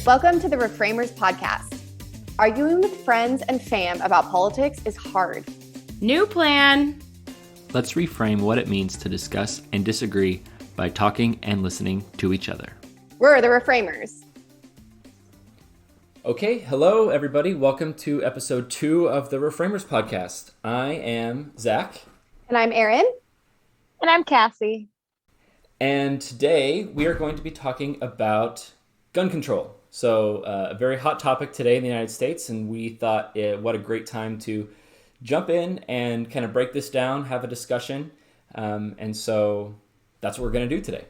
Welcome to the Reframers podcast. Arguing with friends and fam about politics is hard. New plan. Let's reframe what it means to discuss and disagree by talking and listening to each other. We're the Reframers. Okay, hello everybody. Welcome to episode 2 of the Reframers podcast. I am Zach. And I'm Erin. And I'm Cassie. And today we are going to be talking about gun control. So a very hot topic today in the United States, and we thought what a great time to jump in and kind of break this down, have a discussion. And so that's what we're going to do today.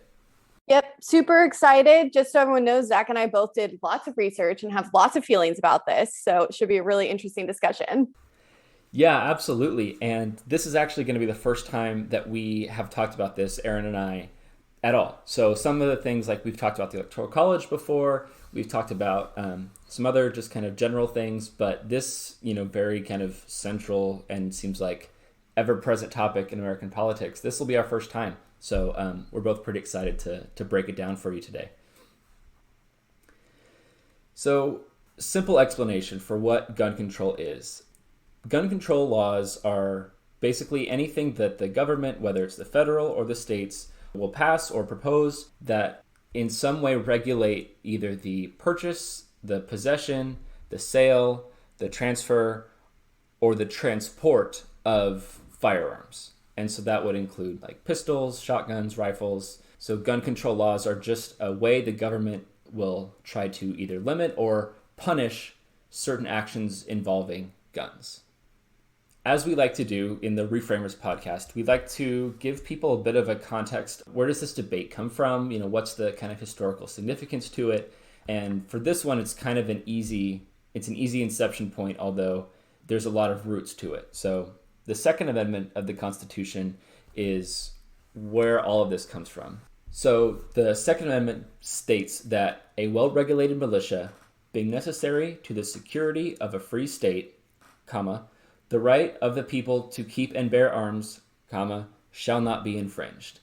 Yep, super excited. Just so everyone knows, Zach and I both did lots of research and have lots of feelings about this. So it should be a really interesting discussion. Yeah, absolutely. And this is actually going to be the first time that we have talked about this, Erin and I, at all. So some of the things, like we've talked about the Electoral College before, we've talked about some other just kind of general things, but this, very kind of central and seems like ever-present topic in American politics, this will be our first time. So we're both pretty excited to break it down for you today. So, simple explanation for what gun control is. Gun control laws are basically anything that the government, whether it's the federal or the states, will pass or propose that in some way regulate either the purchase, the possession, the sale, the transfer, or the transport of firearms. And so that would include like pistols, shotguns, rifles. So gun control laws are just a way the government will try to either limit or punish certain actions involving guns. As we like to do in the Reframers podcast, we'd like to give people a bit of a context. Where does this debate come from? What's the kind of historical significance to it? And for this one, it's kind of an easy inception point, although there's a lot of roots to it. So the Second Amendment of the Constitution is where all of this comes from. So the Second Amendment states that a well-regulated militia, being necessary to the security of a free state, the right of the people to keep and bear arms, shall not be infringed.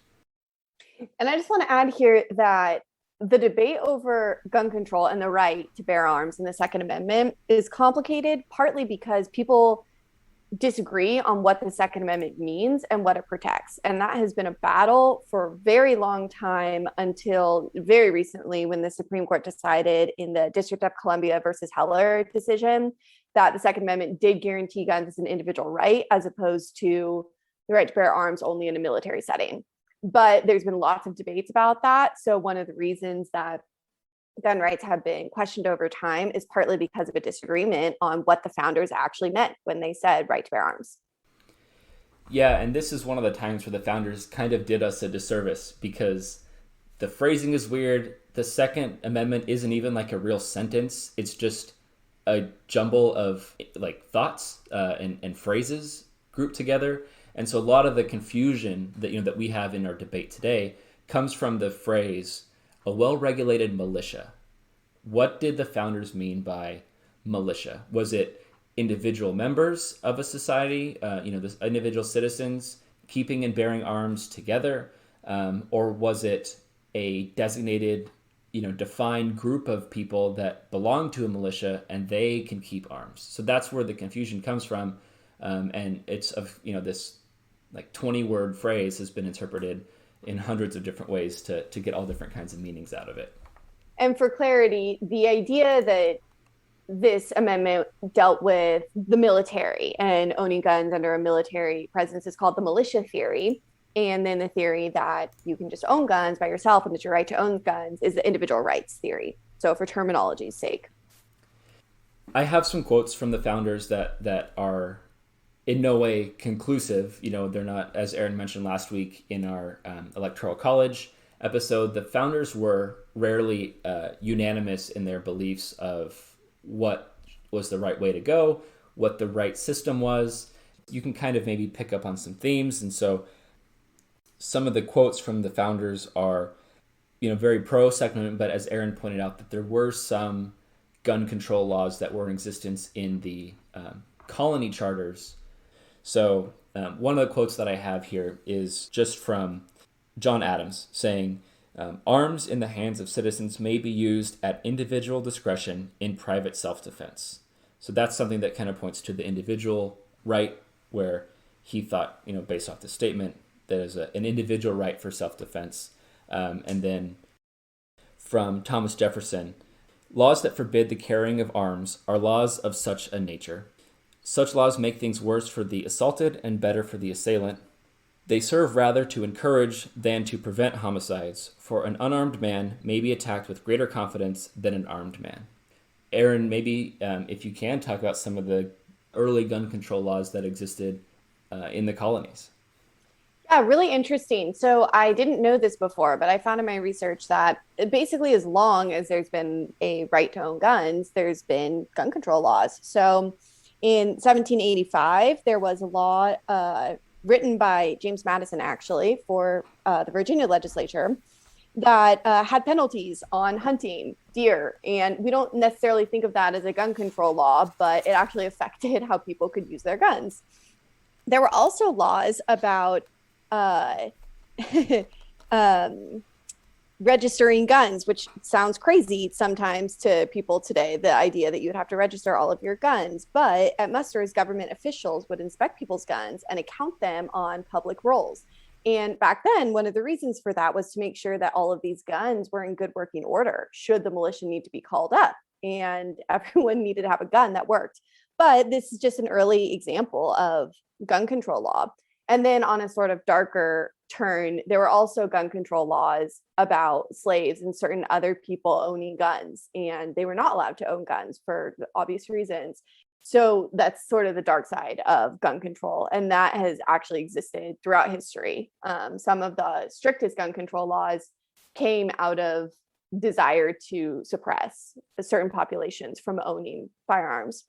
And I just want to add here that the debate over gun control and the right to bear arms in the Second Amendment is complicated, partly because people disagree on what the Second Amendment means and what it protects. And that has been a battle for a very long time until very recently when the Supreme Court decided in the District of Columbia versus Heller decision that the Second Amendment did guarantee guns as an individual right, as opposed to the right to bear arms only in a military setting. But there's been lots of debates about that. So one of the reasons that gun rights have been questioned over time is partly because of a disagreement on what the founders actually meant when they said right to bear arms. Yeah, and this is one of the times where the founders kind of did us a disservice because the phrasing is weird. The Second Amendment isn't even like a real sentence. It's just a jumble of like thoughts and phrases grouped together. And so a lot of the confusion that we have in our debate today comes from the phrase a well-regulated militia. What did the founders mean by militia? Was it individual members of a society, the individual citizens keeping and bearing arms together? Or was it a designated, defined group of people that belong to a militia and they can keep arms? So that's where the confusion comes from. And it's this like 20-word phrase has been interpreted in hundreds of different ways to get all different kinds of meanings out of it. And for clarity, the idea that this amendment dealt with the military and owning guns under a military presence is called the militia theory. And then the theory that you can just own guns by yourself and it's your right to own guns is the individual rights theory. So for terminology's sake. I have some quotes from the founders that are in no way conclusive. They're not, as Erin mentioned last week in our Electoral College episode, the founders were rarely unanimous in their beliefs of what was the right way to go, what the right system was. You can kind of maybe pick up on some themes. And so some of the quotes from the founders are, very pro-Second Amendment, but as Erin pointed out, that there were some gun control laws that were in existence in the colony charters. So one of the quotes that I have here is just from John Adams saying, Arms in the hands of citizens may be used at individual discretion in private self-defense. So that's something that kind of points to the individual right, where he thought, based off the statement, there's an individual right for self-defense. And then from Thomas Jefferson, laws that forbid the carrying of arms are laws of such a nature. Such laws make things worse for the assaulted and better for the assailant. They serve rather to encourage than to prevent homicides, for an unarmed man may be attacked with greater confidence than an armed man. Aaron, maybe if you can, talk about some of the early gun control laws that existed in the colonies. Yeah, really interesting. So I didn't know this before, but I found in my research that basically as long as there's been a right to own guns, there's been gun control laws. So in 1785, there was a law written by James Madison, actually, for the Virginia legislature that had penalties on hunting deer. And we don't necessarily think of that as a gun control law, but it actually affected how people could use their guns. There were also laws about registering guns, which sounds crazy sometimes to people today, the idea that you would have to register all of your guns. But at musters, government officials would inspect people's guns and account them on public rolls. And back then, one of the reasons for that was to make sure that all of these guns were in good working order, should the militia need to be called up. And everyone needed to have a gun that worked. But this is just an early example of gun control law. And then on a sort of darker turn, there were also gun control laws about slaves and certain other people owning guns, and they were not allowed to own guns for obvious reasons. So that's sort of the dark side of gun control, and that has actually existed throughout history. Some of the strictest gun control laws came out of desire to suppress certain populations from owning firearms.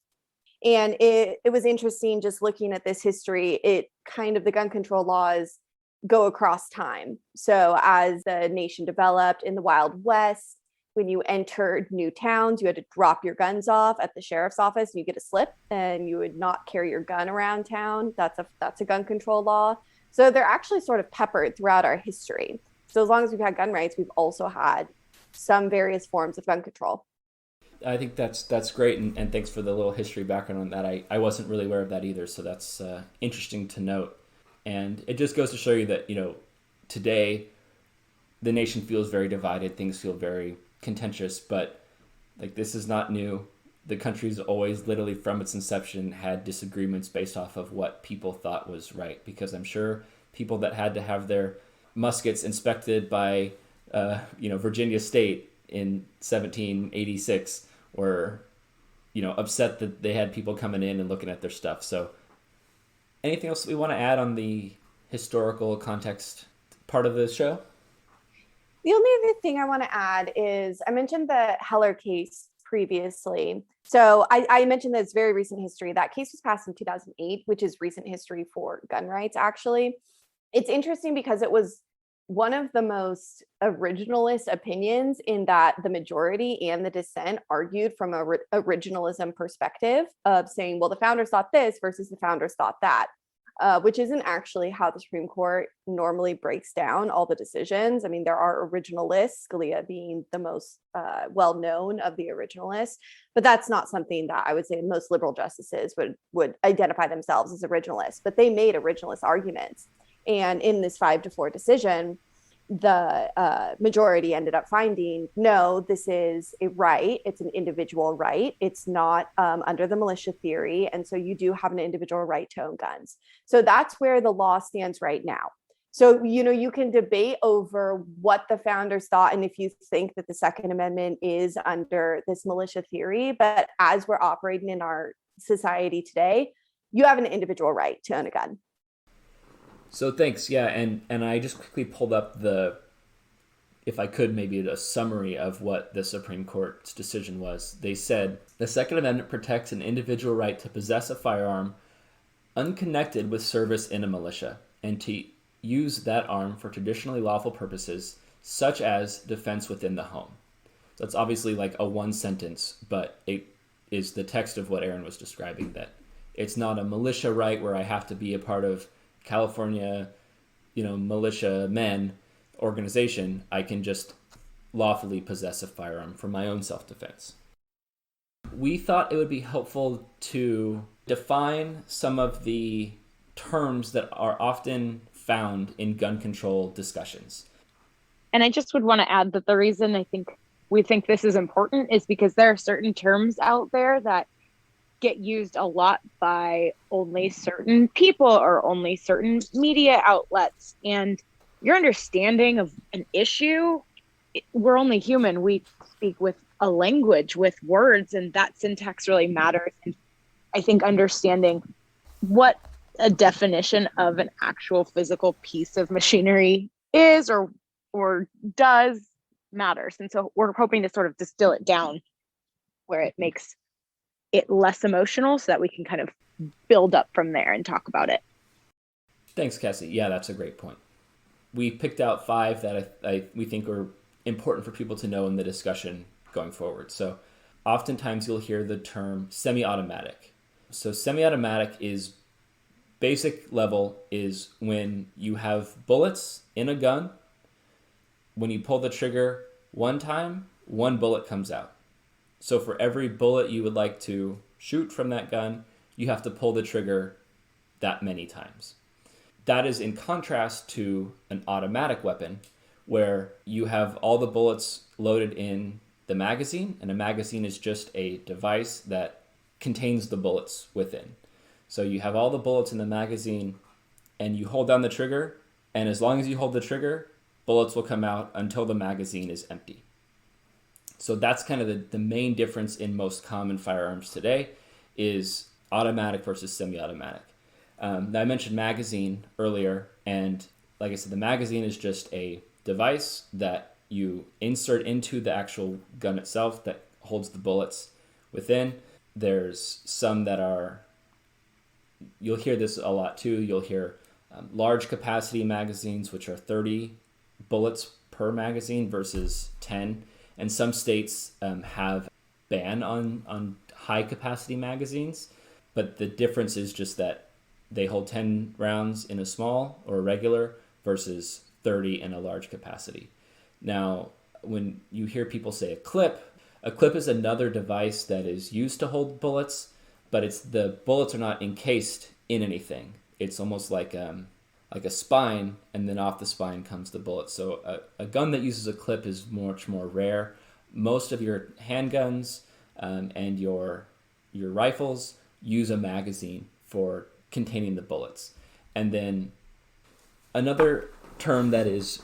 And it was interesting just looking at this history. It kind of, the gun control laws go across time. So as the nation developed in the Wild West, when you entered new towns, you had to drop your guns off at the sheriff's office and you get a slip, and you would not carry your gun around town. That's a gun control law. So they're actually sort of peppered throughout our history. So as long as we've had gun rights, we've also had some various forms of gun control. I think that's great, and thanks for the little history background on that. I wasn't really aware of that either, so that's interesting to note. And it just goes to show you that, today the nation feels very divided, things feel very contentious, but like this is not new. The country's always, literally from its inception, had disagreements based off of what people thought was right, because I'm sure people that had to have their muskets inspected by Virginia State in 1786 were, upset that they had people coming in and looking at their stuff. So anything else that we want to add on the historical context part of the show? The only other thing I want to add is I mentioned the Heller case previously. So I mentioned that it's very recent history. That case was passed in 2008, which is recent history for gun rights, actually. It's interesting because it was one of the most originalist opinions, in that the majority and the dissent argued from a originalism perspective of saying, well, the founders thought this versus the founders thought that, which isn't actually how the Supreme Court normally breaks down all the decisions. I mean, there are originalists, Scalia being the most well-known of the originalists, but that's not something that I would say most liberal justices would identify themselves as originalists, but they made originalist arguments. And in this 5-4 decision, the majority ended up finding, no, this is a right. It's an individual right. It's not under the militia theory. And so you do have an individual right to own guns. So that's where the law stands right now. So, you can debate over what the founders thought and if you think that the Second Amendment is under this militia theory. But as we're operating in our society today, you have an individual right to own a gun. So thanks, yeah, and I just quickly pulled up if I could, maybe a summary of what the Supreme Court's decision was. They said, the Second Amendment protects an individual right to possess a firearm unconnected with service in a militia, and to use that arm for traditionally lawful purposes, such as defense within the home. So it's obviously like a one sentence, but it is the text of what Aaron was describing, that it's not a militia right where I have to be a part of California, militia men organization, I can just lawfully possess a firearm for my own self-defense. We thought it would be helpful to define some of the terms that are often found in gun control discussions. And I just would want to add that the reason we think this is important is because there are certain terms out there that get used a lot by only certain people or only certain media outlets. And your understanding of an issue, we're only human. We speak with a language, with words, and that syntax really matters. And I think understanding what a definition of an actual physical piece of machinery is or does matters. And so we're hoping to sort of distill it down where it makes it less emotional so that we can kind of build up from there and talk about it. Thanks, Cassie. Yeah, that's a great point. We picked out 5 that we think are important for people to know in the discussion going forward. So oftentimes you'll hear the term semi-automatic. So semi-automatic is basic level is when you have bullets in a gun. When you pull the trigger one time, 1 bullet comes out. So for every bullet you would like to shoot from that gun, you have to pull the trigger that many times. That is in contrast to an automatic weapon where you have all the bullets loaded in the magazine, and a magazine is just a device that contains the bullets within. So you have all the bullets in the magazine and you hold down the trigger, and as long as you hold the trigger, bullets will come out until the magazine is empty. So that's kind of the main difference in most common firearms today is automatic versus semi-automatic. Now I mentioned magazine earlier, and like I said, the magazine is just a device that you insert into the actual gun itself that holds the bullets within. There's some that are, you'll hear this a lot too, you'll hear large capacity magazines, which are 30 bullets per magazine versus 10. And some states have ban on high capacity magazines, but the difference is just that they hold 10 rounds in a small or a regular versus 30 in a large capacity. Now, when you hear people say a clip is another device that is used to hold bullets, but the bullets are not encased in anything. It's almost like a spine, and then off the spine comes the bullet. So a gun that uses a clip is much more rare. Most of your handguns and your rifles use a magazine for containing the bullets. And then another term that is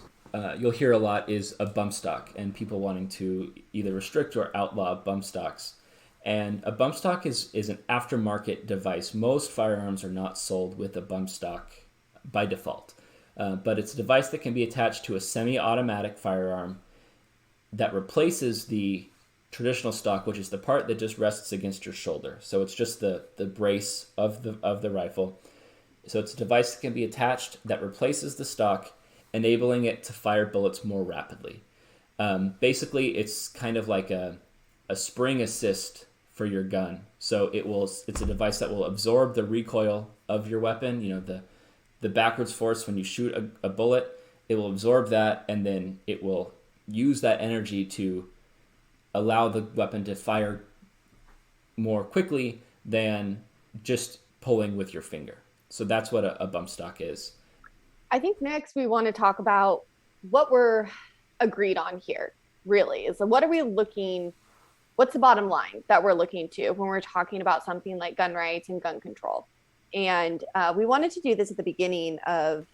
you'll hear a lot is a bump stock, and people wanting to either restrict or outlaw bump stocks. And a bump stock is an aftermarket device. Most firearms are not sold with a bump stock by default. But it's a device that can be attached to a semi-automatic firearm that replaces the traditional stock, which is the part that just rests against your shoulder. So it's just the brace of the rifle. So it's a device that can be attached that replaces the stock, enabling it to fire bullets more rapidly. Basically, it's kind of like a spring assist for your gun. So it's a device that will absorb the recoil of your weapon, the backwards force when you shoot a bullet. It will absorb that, and then it will use that energy to allow the weapon to fire more quickly than just pulling with your finger. So that's what a bump stock is. I think next we want to talk about what we're agreed on here, really. Is what are we looking, what's the bottom line that we're looking to when we're talking about something like gun rights and gun control? And we wanted to do this at the beginning of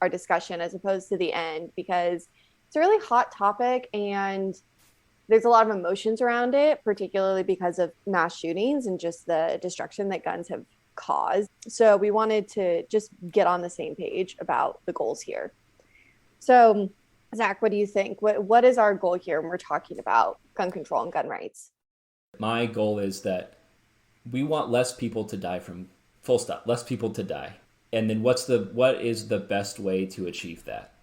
our discussion as opposed to the end, because it's a really hot topic and there's a lot of emotions around it, particularly because of mass shootings and just the destruction that guns have caused. So we wanted to just get on the same page about the goals here. So Zach, what do you think? What is our goal here when we're talking about gun control and gun rights? My goal is that we want less people to die from, full stop, less people to die. And then what is the best way to achieve that?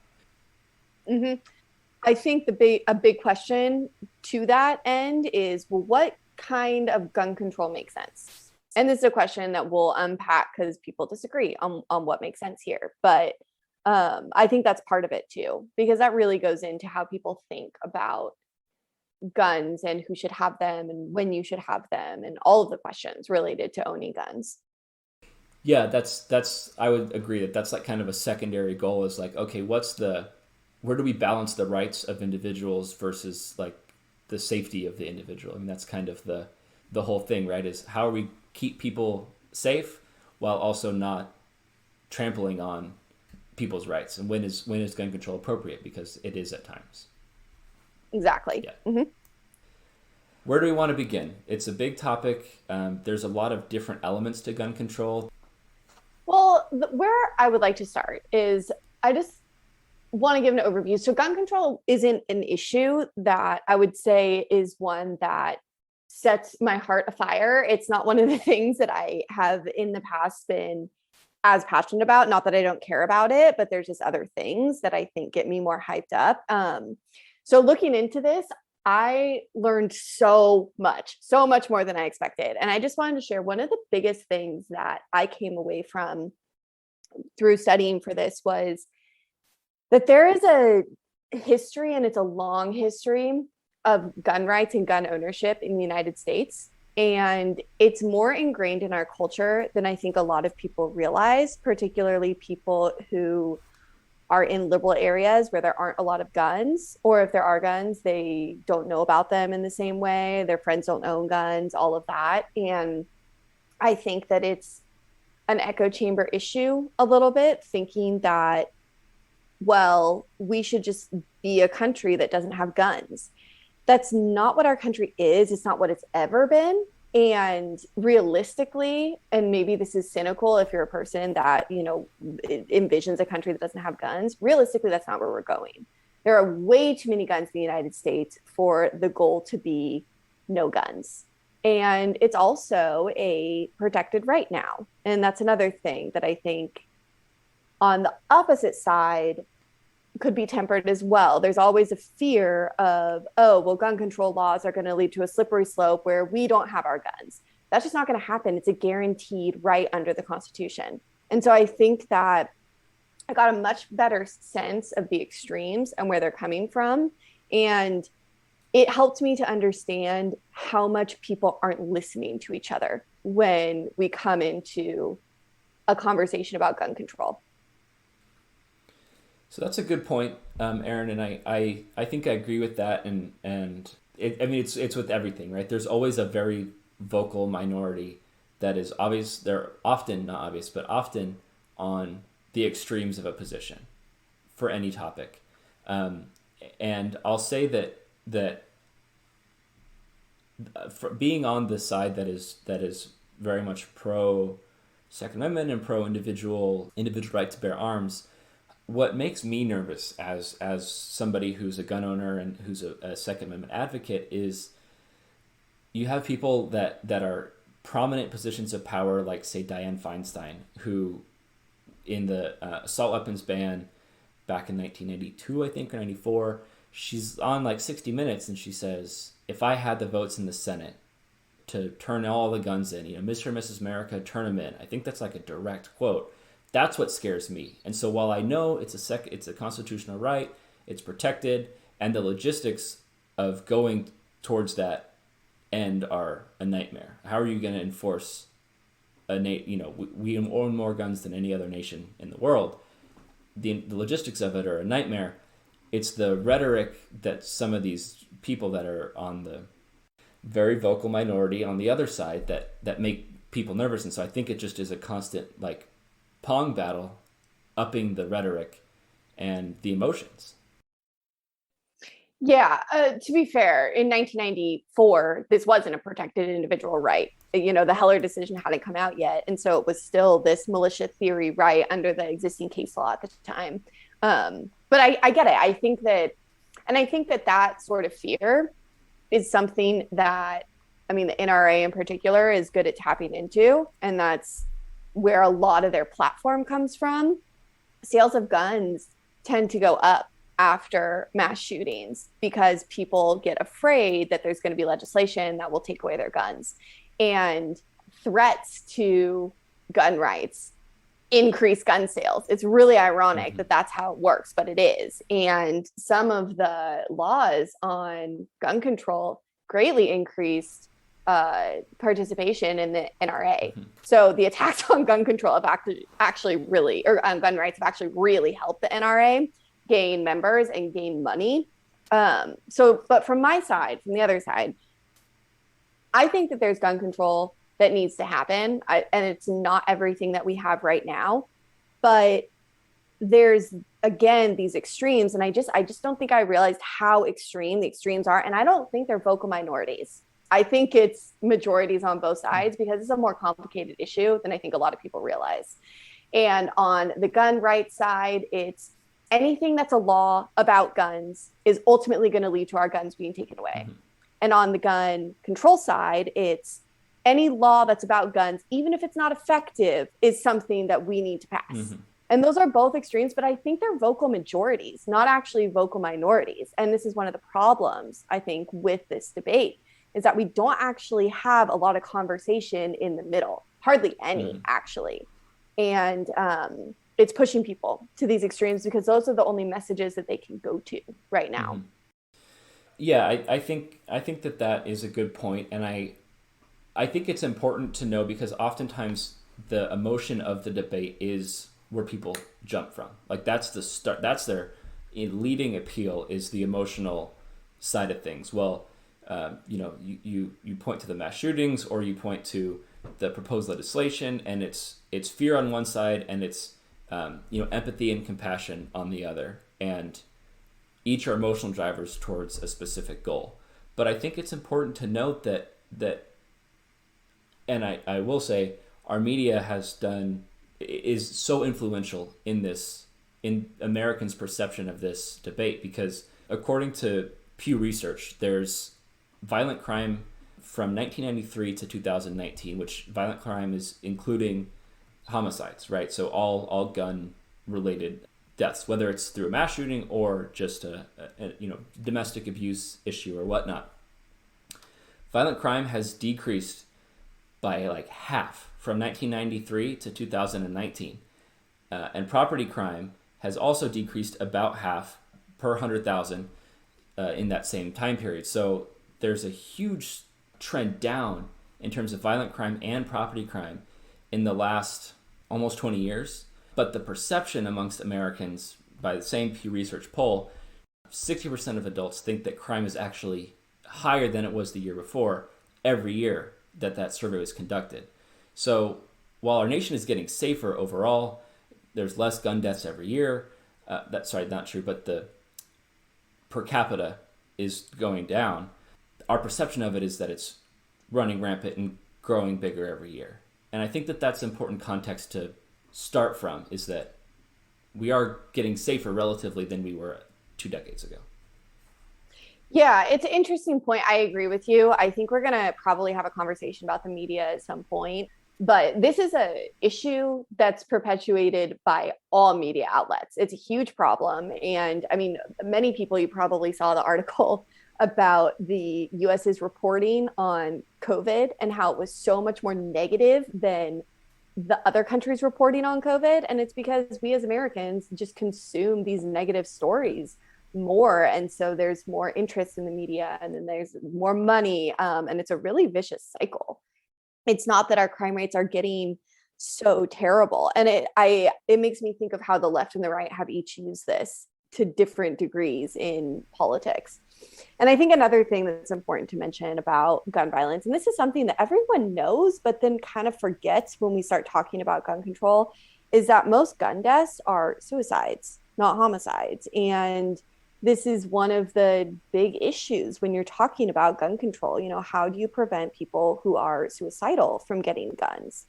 Mm-hmm. I think a big question to that end is, well, what kind of gun control makes sense? And this is a question that we'll unpack because people disagree on what makes sense here. But I think that's part of it too, because that really goes into how people think about guns and who should have them and when you should have them and all of the questions related to owning guns. Yeah, that's I would agree that that's like kind of a secondary goal is like, okay, where do we balance the rights of individuals versus like the safety of the individual? I mean, that's kind of the whole thing, right? Is how we keep people safe while also not trampling on people's rights, and when is gun control appropriate, because it is at times. Exactly. Yeah. Mm-hmm. Where do we want to begin? It's a big topic. There's a lot of different elements to gun control. Well, where I would like to start is I just want to give an overview. So gun control isn't an issue that I would say is one that sets my heart afire. It's not one of the things that I have in the past been as passionate about. Not that I don't care about it, but there's just other things that I think get me more hyped up. So looking into this, I learned so much more than I expected. And I just wanted to share one of the biggest things that I came away from through studying for this was that there is a history, and it's a long history, of gun rights and gun ownership in the United States. And it's more ingrained in our culture than I think a lot of people realize, particularly people who are in liberal areas where there aren't a lot of guns, or if there are guns, they don't know about them in the same way. Their friends don't own guns, all of that. And I think that it's an echo chamber issue a little bit, thinking that, well, we should just be a country that doesn't have guns. That's not what our country is. It's not what it's ever been. And realistically, and maybe this is cynical if you're a person that, envisions a country that doesn't have guns, realistically, that's not where we're going. There are way too many guns in the United States for the goal to be no guns. And it's also a protected right now. And that's another thing that I think on the opposite side could be tempered as well. There's always a fear of, oh, well, gun control laws are going to lead to a slippery slope where we don't have our guns. That's just not going to happen. It's a guaranteed right under the Constitution. And so I think that I got a much better sense of the extremes and where they're coming from. And it helped me to understand how much people aren't listening to each other when we come into a conversation about gun control. So that's a good point, Aaron, and I think I agree with that. And it's with everything, right? There's always a very vocal minority that is obvious. They're often not obvious, but often on the extremes of a position for any topic. And I'll say that for being on the side that is very much pro Second Amendment and pro individual right to bear arms. What makes me nervous as somebody who's a gun owner and who's a Second Amendment advocate is you have people that are prominent positions of power, like, say, Dianne Feinstein, who in the assault weapons ban back in 1992, I think, or 94, she's on like 60 Minutes and she says, if I had the votes in the Senate to turn all the guns in, Mr. and Mrs. America, turn them in. I think that's like a direct quote. That's what scares me. And so while I know it's a constitutional right, it's protected, and the logistics of going towards that end are a nightmare. How are you going to enforce we own more guns than any other nation in the world. The logistics of it are a nightmare. It's the rhetoric that some of these people that are on the very vocal minority on the other side that make people nervous. And so I think it just is a constant pong battle, upping the rhetoric and the emotions. Yeah, to be fair, in 1994, this wasn't a protected individual right. The Heller decision hadn't come out yet. And so it was still this militia theory right under the existing case law at the time. But I get it. I think that sort of fear is something that, the NRA in particular is good at tapping into. And that's where a lot of their platform comes from. Sales of guns tend to go up after mass shootings because people get afraid that there's going to be legislation that will take away their guns. And threats to gun rights increase gun sales. It's really ironic that that's how it works, but it is. And some of the laws on gun control greatly increased participation in the NRA. So the attacks on gun control have actually really, or gun rights have actually really helped the NRA gain members and gain money. But from my side, from the other side, I think that there's gun control that needs to happen. And it's not everything that we have right now, but there's, again, these extremes. And I just don't think I realized how extreme the extremes are. And I don't think they're vocal minorities. I think it's majorities on both sides, because it's a more complicated issue than I think a lot of people realize. And on the gun rights side, it's anything that's a law about guns is ultimately going to lead to our guns being taken away. And on the gun control side, it's any law that's about guns, even if it's not effective, is something that we need to pass. And those are both extremes, but I think they're vocal majorities, not actually vocal minorities. And this is one of the problems, I think, with this debate, is that we don't actually have a lot of conversation in the middle, hardly any, actually. And it's pushing people to these extremes because those are the only messages that they can go to right now. Yeah, I think that is a good point. And I think it's important to know, because oftentimes the emotion of the debate is where people jump from. Like, that's the start. That's their leading appeal, is the emotional side of things. Well, you point to the mass shootings, or you point to the proposed legislation, and it's fear on one side, and it's empathy and compassion on the other, and each are emotional drivers towards a specific goal. But I think it's important to note that and I will say, our media is so influential in Americans' perception of this debate, because according to Pew Research, there's violent crime from 1993 to 2019, which violent crime is including homicides, right? So all gun-related deaths, whether it's through a mass shooting or just a domestic abuse issue or whatnot. Violent crime has decreased by like half from 1993 to 2019. And property crime has also decreased about half per 100,000 in that same time period. So there's a huge trend down in terms of violent crime and property crime in the last almost 20 years. But the perception amongst Americans, by the same Pew Research poll, 60% of adults think that crime is actually higher than it was the year before every year that survey was conducted. So while our nation is getting safer overall, there's less gun deaths every year. Not true, but the per capita is going down. Our perception of it is that it's running rampant and growing bigger every year. And I think that that's important context to start from, is that we are getting safer relatively than we were 2 decades ago. Yeah, it's an interesting point. I agree with you. I think we're going to probably have a conversation about the media at some point, but this is an issue that's perpetuated by all media outlets. It's a huge problem. And I mean, many people, you probably saw the article about the US's reporting on COVID and how it was so much more negative than the other countries reporting on COVID. And it's because we as Americans just consume these negative stories more. And so there's more interest in the media, and then there's more money. And it's a really vicious cycle. It's not that our crime rates are getting so terrible. And it makes me think of how the left and the right have each used this to different degrees in politics. And I think another thing that's important to mention about gun violence, and this is something that everyone knows, but then kind of forgets when we start talking about gun control, is that most gun deaths are suicides, not homicides. And this is one of the big issues when you're talking about gun control. How do you prevent people who are suicidal from getting guns?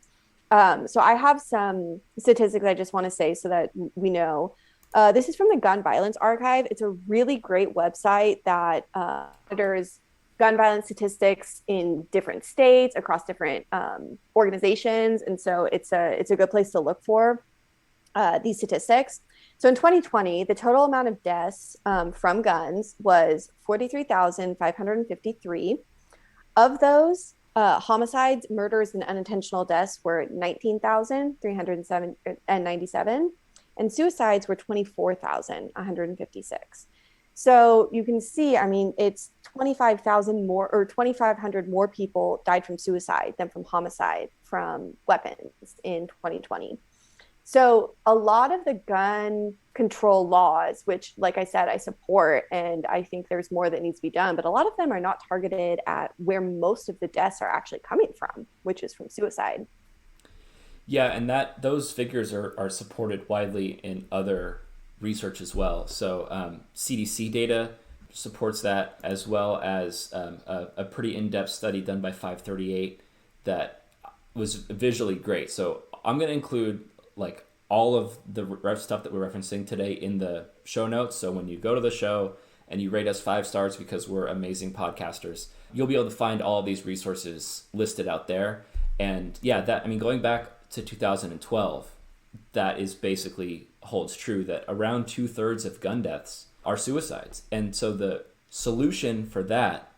So I have some statistics I just want to say so that we know. This is from the Gun Violence Archive. It's a really great website that monitors gun violence statistics in different states, across different organizations. And so it's a good place to look for these statistics. So in 2020, the total amount of deaths from guns was 43,553. Of those, Homicides, murders, and unintentional deaths were 19,397, and suicides were 24,156. So you can see, I mean, it's 25,000 more or 2,500 more people died from suicide than from homicide from weapons in 2020. So a lot of the gun control laws, which, like I said, I support, and I think there's more that needs to be done, but a lot of them are not targeted at where most of the deaths are actually coming from, which is from suicide. Yeah, and those figures are supported widely in other research as well. So CDC data supports that, as well as a pretty in-depth study done by 538 that was visually great. So I'm going to include like all of the stuff that we're referencing today in the show notes. So when you go to the show and you rate us 5 stars because we're amazing podcasters, you'll be able to find all of these resources listed out there. And yeah, going back to 2012, that is basically holds true that around 2/3 of gun deaths are suicides. And so the solution for that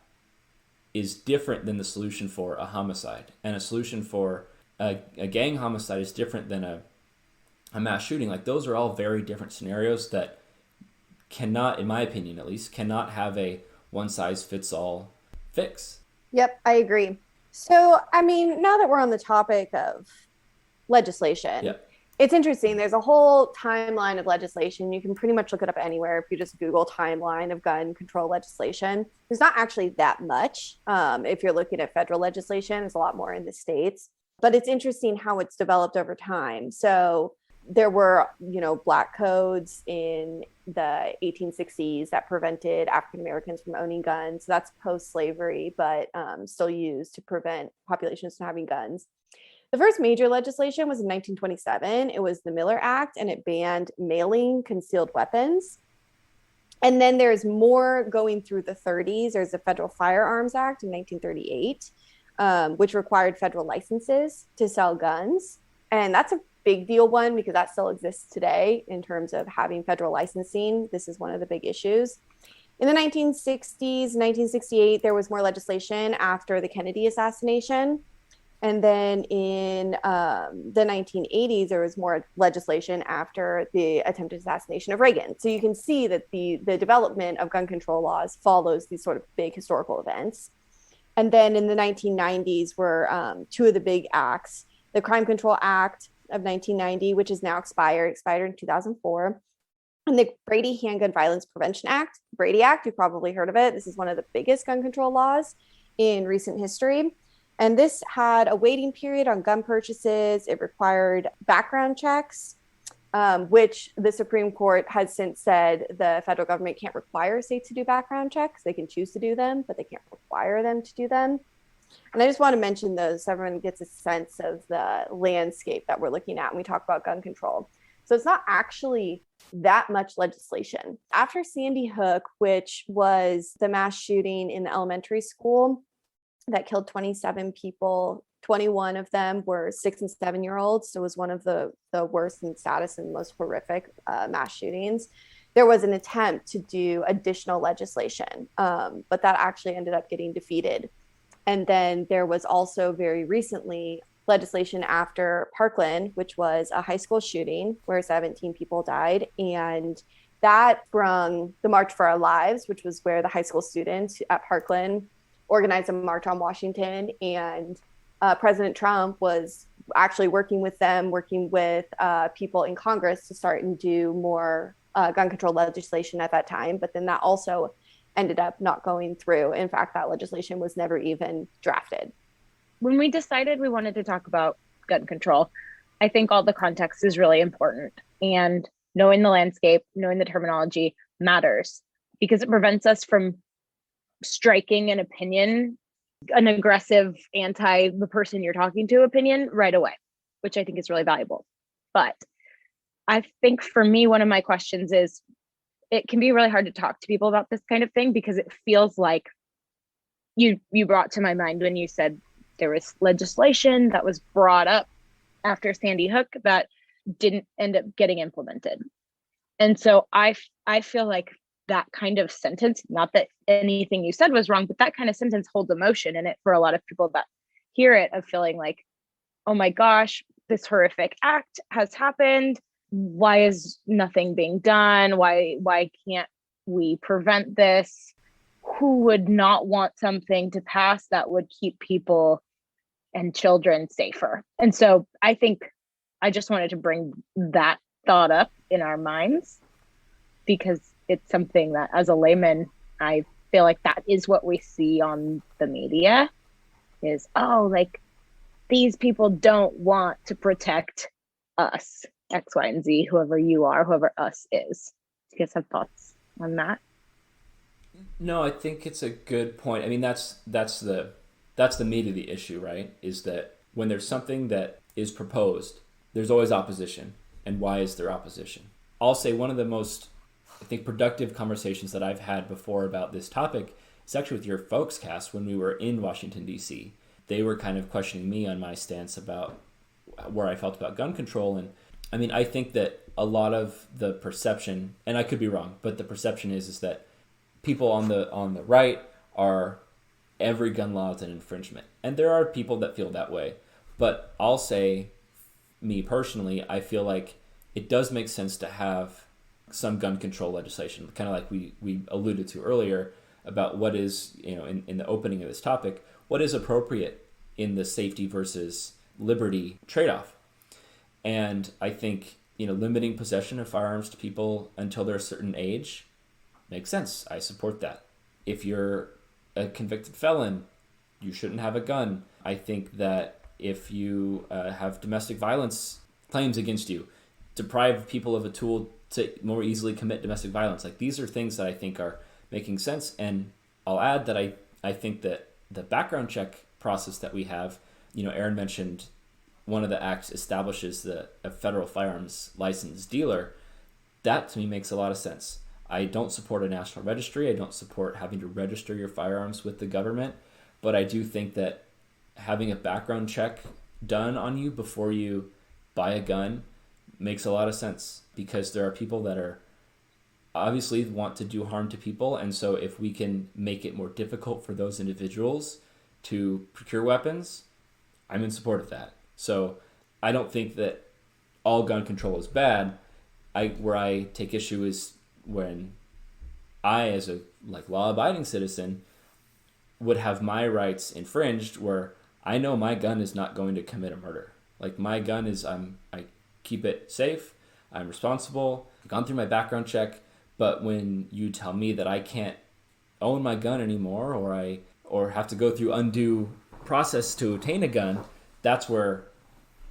is different than the solution for a homicide. And a solution for a gang homicide is different than a mass shooting. Like, those are all very different scenarios that cannot, in my opinion at least, cannot have a one-size-fits-all fix. Yep, I agree. So, I mean, now that we're on the topic of legislation, Yep. It's interesting. There's a whole timeline of legislation. You can pretty much look it up anywhere if you just Google timeline of gun control legislation. There's not actually that much. If you're looking at federal legislation, there's a lot more in the states. But it's interesting how it's developed over time. So there were, black codes in the 1860s that prevented African Americans from owning guns. So that's post-slavery, but still used to prevent populations from having guns. The first major legislation was in 1927. It was the Miller Act, and it banned mailing concealed weapons. And then there's more going through the 30s. There's the Federal Firearms Act in 1938, which required federal licenses to sell guns. And that's a big deal one because that still exists today in terms of having federal licensing. This is one of the big issues. In the 1960s, 1968, there was more legislation after the Kennedy assassination. And then in the 1980s, there was more legislation after the attempted assassination of Reagan. So you can see that the development of gun control laws follows these sort of big historical events. And then in the 1990s were two of the big acts: the Crime Control Act of 1990, which is now expired in 2004, and the Brady Handgun Violence Prevention Act, Brady Act. You've probably heard of it. This is one of the biggest gun control laws in recent history. And this had a waiting period on gun purchases. It required background checks, which the Supreme Court has since said the federal government can't require states to do background checks. They can choose to do them, but they can't require them to do them. And I just want to mention those so everyone gets a sense of the landscape that we're looking at when we talk about gun control. So it's not actually that much legislation. After Sandy Hook, which was the mass shooting in the elementary school that killed 27 people, 21 of them were 6 and 7-year-olds. So it was one of the worst and saddest and most horrific mass shootings. There was an attempt to do additional legislation, but that actually ended up getting defeated. And then there was also very recently legislation after Parkland, which was a high school shooting where 17 people died. And that sprung the March for Our Lives, which was where the high school students at Parkland organized a march on Washington, and President Trump was actually working with people in Congress to start and do more gun control legislation at that time. But then that also ended up not going through. In fact, that legislation was never even drafted. When we decided we wanted to talk about gun control, I think all the context is really important. And knowing the landscape, knowing the terminology matters because it prevents us from striking an opinion, an aggressive anti the person you're talking to opinion right away, which I think is really valuable. But I think for me, one of my questions is, it can be really hard to talk to people about this kind of thing because it feels like you brought to my mind when you said there was legislation that was brought up after Sandy Hook that didn't end up getting implemented. And so I feel like that kind of sentence, not that anything you said was wrong, but that kind of sentence holds emotion in it for a lot of people that hear it of feeling like, oh my gosh, this horrific act has happened. Why is nothing being done? Why can't we prevent this? Who would not want something to pass that would keep people and children safer? And so I think I just wanted to bring that thought up in our minds, because it's something that as a layman, I feel like that is what we see on the media is, oh, like these people don't want to protect us, X, Y, and Z, whoever you are, whoever us is. Do you guys have thoughts on that? No, I think it's a good point. I mean, that's the meat of the issue, right? Is that when there's something that is proposed, there's always opposition. And why is there opposition? I'll say one of the most, I think, productive conversations that I've had before about this topic is actually with your folks cast when we were in Washington, D.C. They were kind of questioning me on my stance about where I felt about gun control. And I mean, I think that a lot of the perception, and I could be wrong, but the perception is that people on the right are every gun law is an infringement. And there are people that feel that way. But I'll say, me personally, I feel like it does make sense to have some gun control legislation, kind of like we alluded to earlier about what is, in the opening of this topic, what is appropriate in the safety versus liberty trade-off. And I think, limiting possession of firearms to people until they're a certain age makes sense. I support that. If you're a convicted felon, you shouldn't have a gun. I think that if you have domestic violence claims against you, deprive people of a tool to more easily commit domestic violence. Like, these are things that I think are making sense. And I'll add that I think that the background check process that we have, Aaron mentioned one of the acts establishes a federal firearms licensed dealer. That to me makes a lot of sense. I don't support a national registry. I don't support having to register your firearms with the government. But I do think that having a background check done on you before you buy a gun makes a lot of sense, because there are people that are obviously want to do harm to people. And so if we can make it more difficult for those individuals to procure weapons, I'm in support of that. So I don't think that all gun control is bad. Where I take issue is when I, as a law-abiding citizen, would have my rights infringed, where I know my gun is not going to commit a murder. Like, my gun is, I keep it safe, I'm responsible, I've gone through my background check. But when you tell me that I can't own my gun anymore, or have to go through undue process to obtain a gun, that's where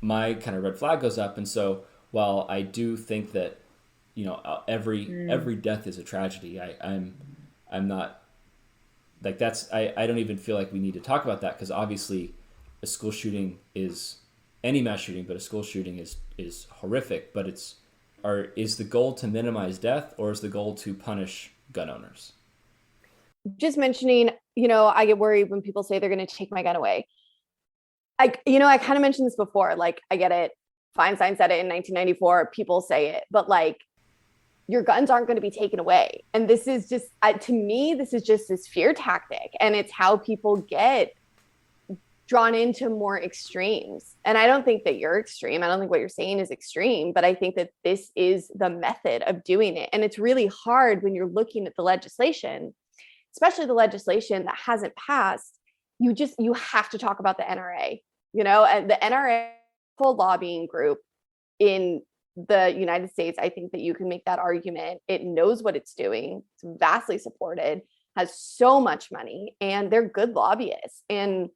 my kind of red flag goes up. And so while I do think that every death is a tragedy, I'm not like, that's, I don't even feel like we need to talk about that, because obviously a school shooting is any mass shooting, but a school shooting is horrific. But is the goal to minimize death, or is the goal to punish gun owners? Just mentioning, I get worried when people say they're going to take my gun away. I kind of mentioned this before. Like, I get it. Feinstein said it in 1994. People say it, but your guns aren't going to be taken away. And this is just, to me, this is just this fear tactic. And it's how people get drawn into more extremes. And I don't think that you're extreme. I don't think what you're saying is extreme, but I think that this is the method of doing it. And it's really hard when you're looking at the legislation, especially the legislation that hasn't passed. You have to talk about the NRA, and the NRA full lobbying group in the United States. I think that you can make that argument. It knows what it's doing. It's vastly supported, has so much money, and they're good lobbyists. And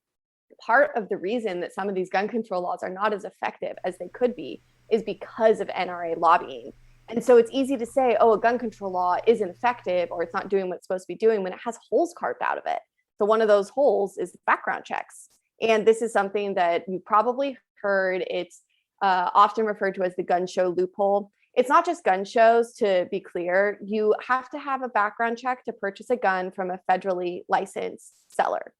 part of the reason that some of these gun control laws are not as effective as they could be is because of NRA lobbying. And so it's easy to say, oh, a gun control law isn't effective, or it's not doing what it's supposed to be doing, when it has holes carved out of it. So one of those holes is background checks. And this is something that you probably heard. It's often referred to as the gun show loophole. It's not just gun shows, to be clear. You have to have a background check to purchase a gun from a federally licensed seller.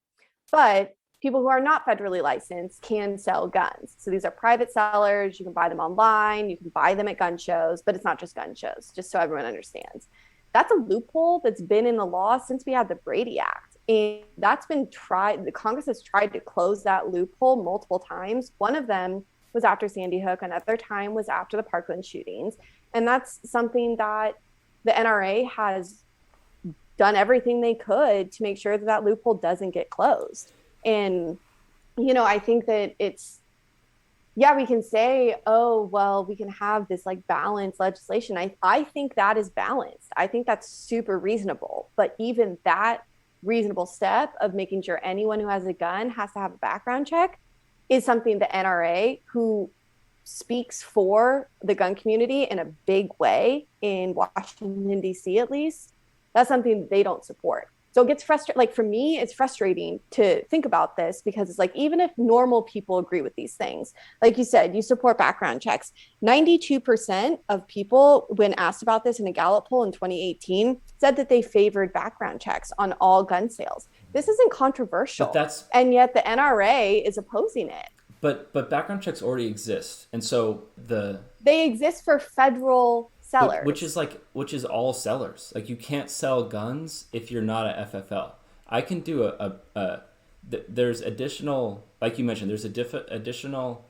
But people who are not federally licensed can sell guns. So these are private sellers. You can buy them online. You can buy them at gun shows, but it's not just gun shows, just so everyone understands. That's a loophole that's been in the law since we had the Brady Act. And that's been tried. The Congress has tried to close that loophole multiple times. One of them was after Sandy Hook, another time was after the Parkland shootings. And that's something that the NRA has done everything they could to make sure that that loophole doesn't get closed. And, I think that yeah, we can say, oh, well, we can have this like balanced legislation. I think that is balanced. I think that's super reasonable. But even that reasonable step of making sure anyone who has a gun has to have a background check is something the NRA, who speaks for the gun community in a big way in Washington, D.C., at least, that's something they don't support. So it gets frustrating. Like for me, it's frustrating to think about this because it's like, even if normal people agree with these things, like you said, you support background checks. 92% of people, when asked about this in a Gallup poll in 2018, said that they favored background checks on all gun sales. This isn't controversial, and yet the NRA is opposing it. But background checks already exist, and so they exist for federal sellers, which is all sellers. Like, you can't sell guns if you're not a FFL. I can do there's additional, like you mentioned, there's additional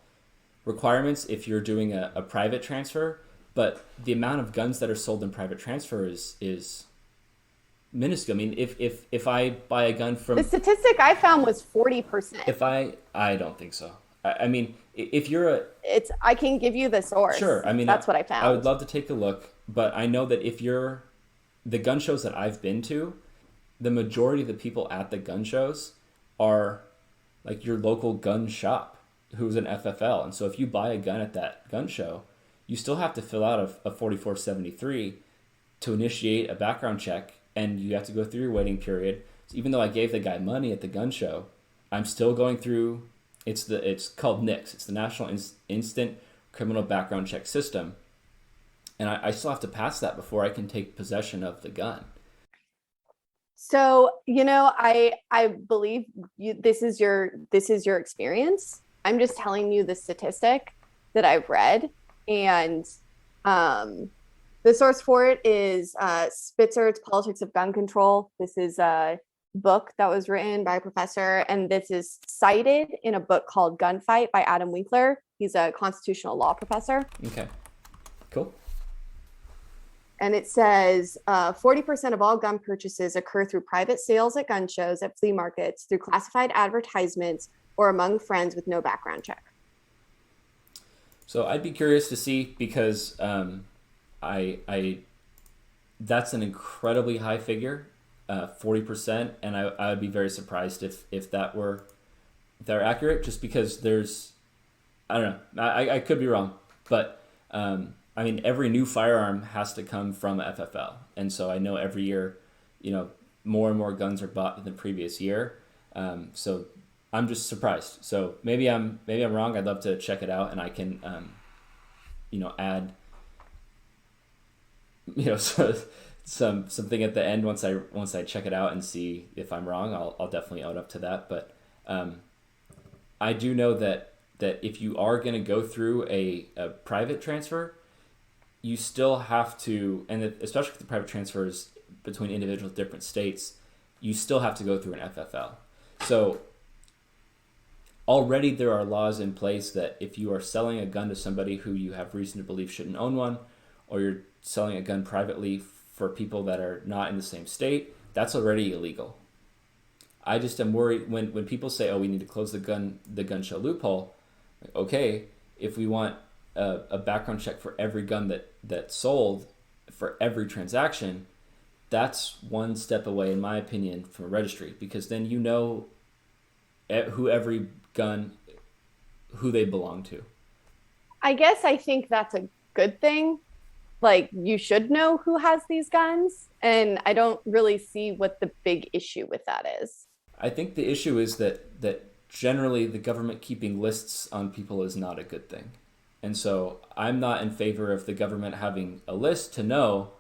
requirements if you're doing a private transfer, but the amount of guns that are sold in private transfer is minuscule. I mean, if I buy a gun from... The statistic I found was 40%. I don't think so. I mean, if you're I can give you the source. Sure. I mean, that's what I found. I would love to take a look, but I know that if you're... The gun shows that I've been to, the majority of the people at the gun shows are like your local gun shop who's an FFL. And so if you buy a gun at that gun show, you still have to fill out a 4473 to initiate a background check, and you have to go through your waiting period. So even though I gave the guy money at the gun show, I'm still going through... It's called NICS. It's the National Instant Criminal Background Check System. And I still have to pass that before I can take possession of the gun. So, I believe this is your experience. I'm just telling you the statistic that I've read. And the source for it is Spitzer's Politics of Gun Control. This is a book that was written by a professor, and this is cited in a book called Gunfight by Adam Winkler. He's a constitutional law professor. Okay, cool. And it says 40% of all gun purchases occur through private sales at gun shows, at flea markets, through classified advertisements, or among friends with no background check. So I'd be curious to see, because I that's an incredibly high figure. 40%, and I would be very surprised if they're accurate, just because I don't know, I could be wrong, but I mean, every new firearm has to come from FFL, and so I know every year, more and more guns are bought than the previous year, so I'm just surprised. So maybe I'm wrong. I'd love to check it out, and I can add something at the end once I check it out and see if I'm wrong. I'll definitely own up to that. But I do know that if you are going to go through a private transfer, you still have to, and especially with the private transfers between individuals, different states, you still have to go through an FFL. So already there are laws in place that if you are selling a gun to somebody who you have reason to believe shouldn't own one, or you're selling a gun privately for people that are not in the same state, that's already illegal. I just am worried when people say, oh, we need to close the gun show loophole. Like, okay, if we want a background check for every gun that's sold for every transaction, that's one step away, in my opinion, from a registry, because then who they belong to. I guess I think that's a good thing. Like, you should know who has these guns, and I don't really see what the big issue with that is. I think the issue is that generally the government keeping lists on people is not a good thing. And so I'm not in favor of the government having a list to know,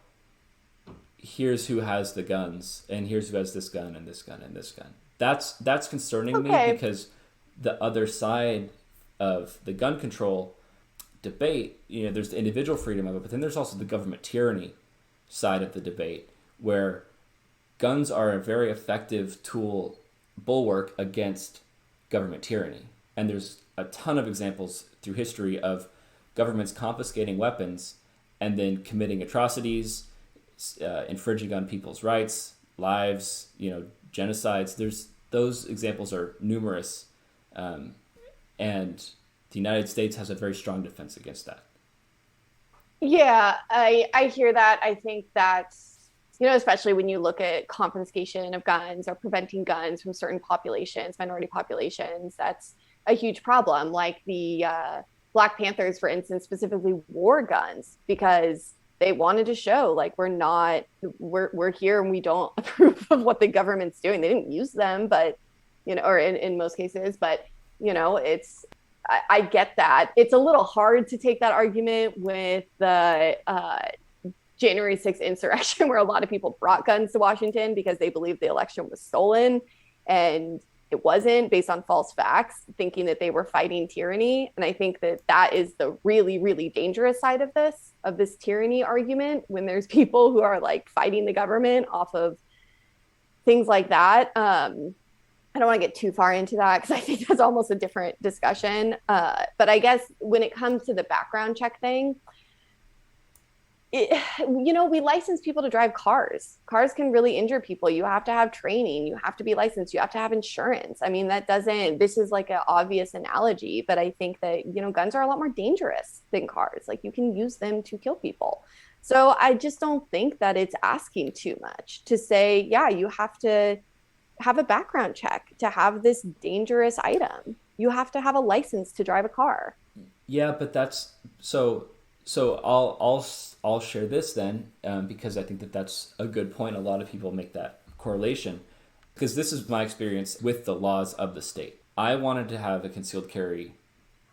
here's who has the guns, and here's who has this gun and this gun and this gun. That's concerning me, because the other side of the gun control debate, there's the individual freedom of it, but then there's also the government tyranny side of the debate, where guns are a very effective tool, bulwark against government tyranny. And there's a ton of examples through history of governments confiscating weapons and then committing atrocities, infringing on people's rights, lives, genocides. Those examples are numerous, and the United States has a very strong defense against that. Yeah, I hear that. I think that's, especially when you look at confiscation of guns or preventing guns from certain populations, minority populations, that's a huge problem. Like the Black Panthers, for instance, specifically wore guns because they wanted to show like we're here and we don't approve of what the government's doing. They didn't use them, but or in most cases, but it's I get that. It's a little hard to take that argument with the January 6th insurrection, where a lot of people brought guns to Washington because they believed the election was stolen, and it wasn't, based on false facts, thinking that they were fighting tyranny. And I think that is the really, really dangerous side of this tyranny argument, when there's people who are like fighting the government off of things like that. I don't want to get too far into that because I think that's almost a different discussion. But I guess when it comes to the background check thing, we license people to drive cars. Cars can really injure people. You have to have training. You have to be licensed. You have to have insurance. I mean, this is like an obvious analogy, but I think that, guns are a lot more dangerous than cars. Like, you can use them to kill people. So I just don't think that it's asking too much to say, yeah, you have to have a background check to have this dangerous item. You have to have a license to drive a car. Yeah, but that's so I'll share this then, because I think that's a good point. A lot of people make that correlation, because this is my experience with the laws of the state. I wanted to have a concealed carry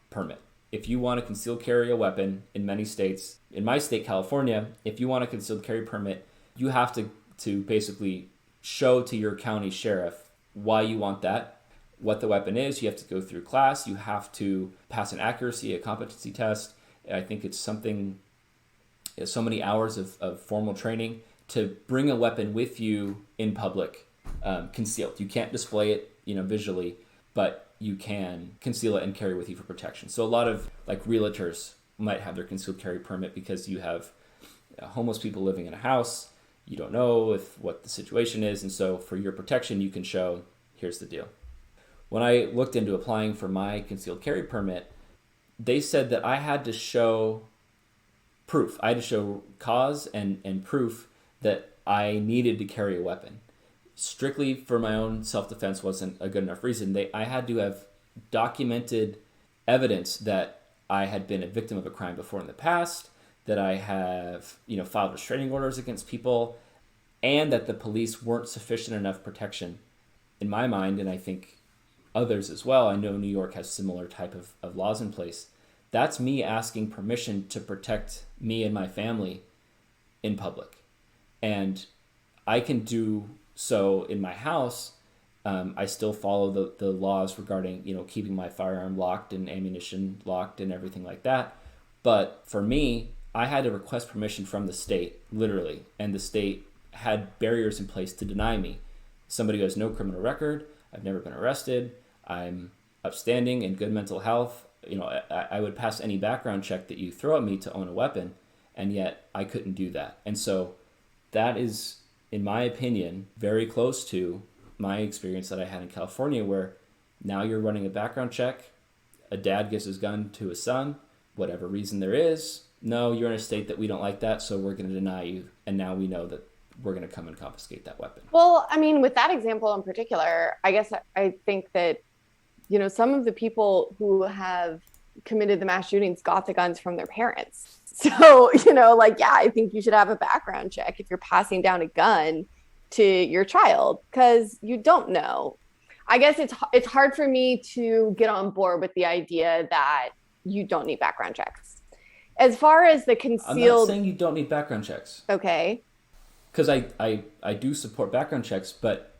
permit. If you want to concealed carry a weapon in many states, in my state, California, if you want a concealed carry permit, you have to basically show to your county sheriff why you want that, what the weapon is. You have to go through class. You have to pass an accuracy, a competency test. I think it's something, so many hours of formal training to bring a weapon with you in public, concealed. You can't display it, visually, but you can conceal it and carry with you for protection. So a lot of like realtors might have their concealed carry permit because you have homeless people living in a house. You don't know what the situation is, and so for your protection, you can show, here's the deal. When I looked into applying for my concealed carry permit, they said that I had to show proof. I had to show cause and proof that I needed to carry a weapon. Strictly for my own self-defense wasn't a good enough reason. I had to have documented evidence that I had been a victim of a crime before in the past, that I have, filed restraining orders against people, and that the police weren't sufficient enough protection in my mind, and I think others as well. I know New York has similar type of laws in place. That's me asking permission to protect me and my family in public. And I can do so in my house. I still follow the laws regarding, keeping my firearm locked and ammunition locked and everything like that. But for me, I had to request permission from the state, literally, and the state had barriers in place to deny me. Somebody who has no criminal record, I've never been arrested, I'm upstanding, in good mental health. I would pass any background check that you throw at me to own a weapon, and yet I couldn't do that. And so that is, in my opinion, very close to my experience that I had in California, where now you're running a background check, a dad gives his gun to his son, whatever reason there is. No, you're in a state that we don't like that, so we're going to deny you. And now we know that we're going to come and confiscate that weapon. Well, I mean, with that example in particular, I guess I think that, some of the people who have committed the mass shootings got the guns from their parents. So, yeah, I think you should have a background check if you're passing down a gun to your child, because you don't know. I guess it's hard for me to get on board with the idea that you don't need background checks. As far as the concealed... I'm not saying you don't need background checks. Okay. Because I do support background checks, but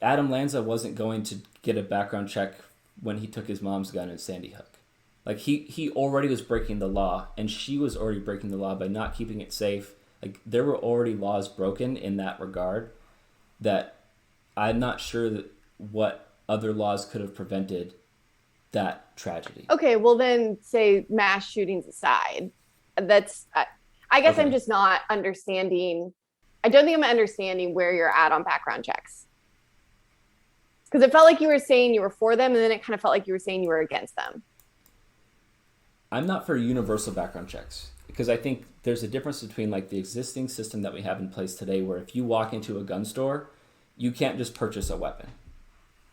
Adam Lanza wasn't going to get a background check when he took his mom's gun in Sandy Hook. Like, he already was breaking the law, and she was already breaking the law by not keeping it safe. Like, there were already laws broken in that regard. that I'm not sure that what other laws could have prevented that tragedy. Okay, well then say mass shootings aside. I guess Okay. I'm just not understanding. I don't think I'm understanding where you're at on background checks. Because it felt like you were saying you were for them, and then it kind of felt like you were saying you were against them. I'm not for universal background checks because I think there's a difference between like the existing system that we have in place today where if you walk into a gun store, you can't just purchase a weapon.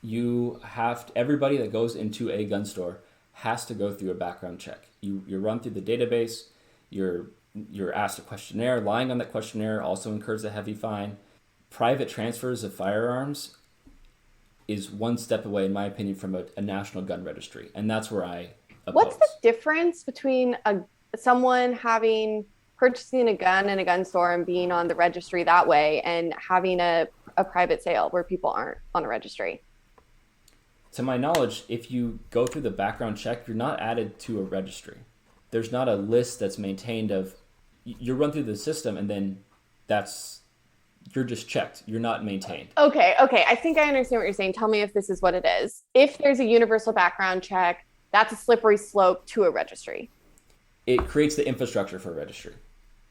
You have to, everybody that goes into a gun store has to go through a background check. You're run through the database, you're asked a questionnaire. Lying on that questionnaire also incurs a heavy fine. Private transfers of firearms is one step away, in my opinion, from a national gun registry. And that's where I oppose. What's the difference between someone purchasing a gun in a gun store and being on the registry that way and having a private sale where people aren't on a registry? To my knowledge, if you go through the background check, you're not added to a registry. There's not a list that's maintained of, you run through the system and then you're just checked. You're not maintained. Okay. I think I understand what you're saying. Tell me if this is what it is. If there's a universal background check, that's a slippery slope to a registry. It creates the infrastructure for a registry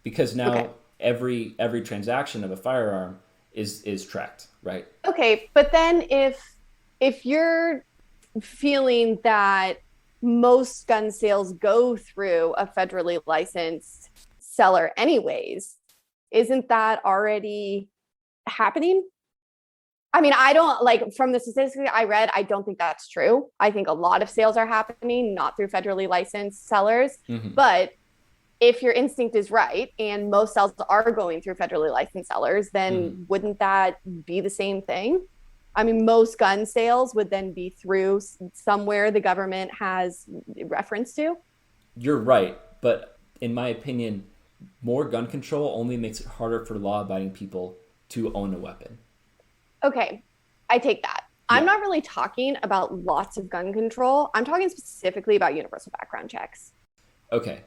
because now every transaction of a firearm is tracked, right? Okay, but then if you're feeling that most gun sales go through a federally licensed seller anyways, isn't that already happening? I mean, I don't like from the statistics I read, I don't think that's true. I think a lot of sales are happening not through federally licensed sellers. Mm-hmm. But if your instinct is right and most sales are going through federally licensed sellers, then wouldn't that be the same thing? I mean, most gun sales would then be through somewhere the government has reference to. You're right. But in my opinion, more gun control only makes it harder for law-abiding people to own a weapon. Okay, I take that. Yeah. I'm not really talking about lots of gun control. I'm talking specifically about universal background checks. Okay,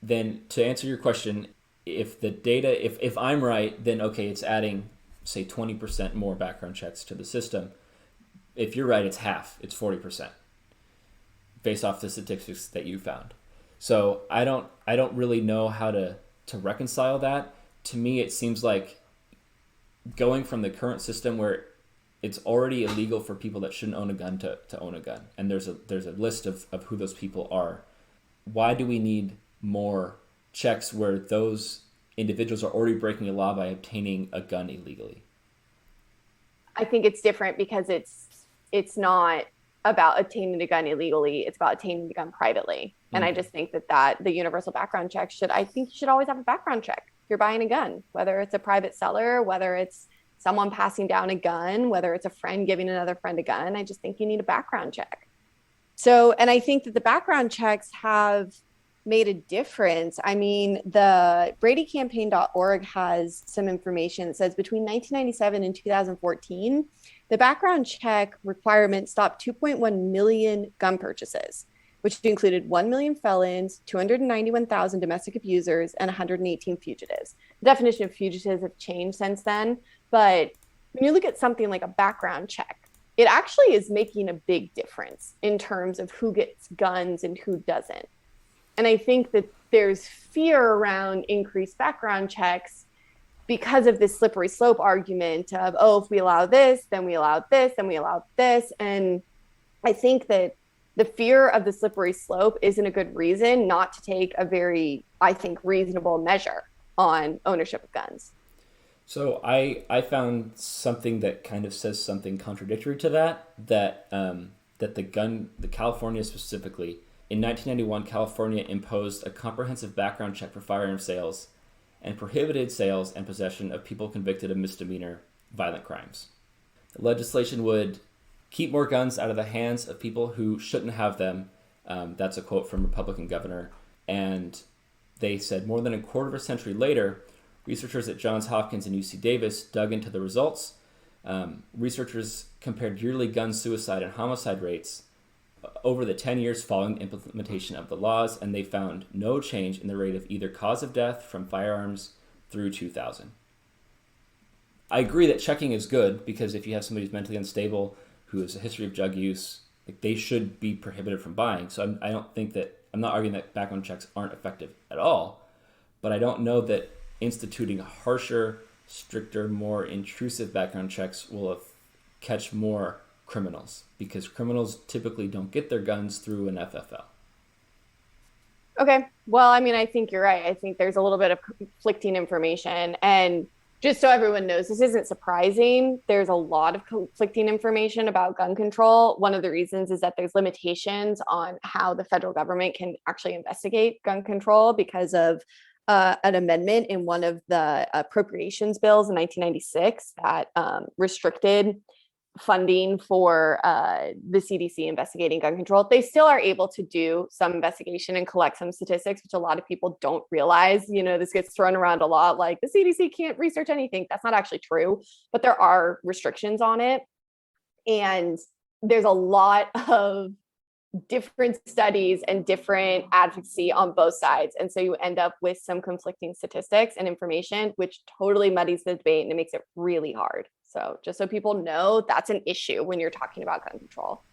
then to answer your question, if the data, if I'm right, then okay, it's adding, say, 20% more background checks to the system. If you're right, it's half. It's 40%, based off the statistics that you found. So I don't really know how to reconcile that. To me, it seems like going from the current system where it's already illegal for people that shouldn't own a gun to own a gun, and there's a list of who those people are. Why do we need more checks where those individuals are already breaking a law by obtaining a gun illegally? I think it's different because it's not about obtaining a gun illegally. It's about obtaining a gun privately. And I just think that the universal background check I think you should always have a background check. If you're buying a gun, whether it's a private seller, whether it's someone passing down a gun, whether it's a friend giving another friend a gun, I just think you need a background check. So, and I think that the background checks have made a difference. I mean, the bradycampaign.org has some information that says between 1997 and 2014, the background check requirement stopped 2.1 million gun purchases, which included 1 million felons, 291,000 domestic abusers, and 118 fugitives. The definition of fugitives have changed since then, but when you look at something like a background check, it actually is making a big difference in terms of who gets guns and who doesn't. And I think that there's fear around increased background checks because of this slippery slope argument of, oh, if we allow this, then we allow this, then we allow this. And I think that the fear of the slippery slope isn't a good reason not to take a very, I think, reasonable measure on ownership of guns. So I found something that kind of says something contradictory to that the California specifically, in 1991, California imposed a comprehensive background check for firearm sales and prohibited sales and possession of people convicted of misdemeanor violent crimes. The legislation would keep more guns out of the hands of people who shouldn't have them. That's a quote from Republican governor. And they said more than a quarter of a century later, researchers at Johns Hopkins and UC Davis dug into the results. Researchers compared yearly gun suicide and homicide rates over the 10 years following the implementation of the laws, and they found no change in the rate of either cause of death from firearms through 2000. I agree that checking is good, because if you have somebody who's mentally unstable, who has a history of drug use, like, they should be prohibited from buying. So I don't think that, I'm not arguing that background checks aren't effective at all, but I don't know that instituting harsher, stricter, more intrusive background checks will catch more criminals, because criminals typically don't get their guns through an FFL. Okay. Well, I mean, I think you're right. I think there's a little bit of conflicting information. And just so everyone knows, this isn't surprising. There's a lot of conflicting information about gun control. One of the reasons is that there's limitations on how the federal government can actually investigate gun control because of an amendment in one of the appropriations bills in 1996 that restricted funding for the CDC investigating gun control. They still are able to do some investigation and collect some statistics, which a lot of people don't realize. You know, this gets thrown around a lot, like the CDC can't research anything. That's not actually true, but there are restrictions on it. And there's a lot of different studies and different advocacy on both sides. And so you end up with some conflicting statistics and information, which totally muddies the debate and it makes it really hard. So just so people know, that's an issue when you're talking about gun control.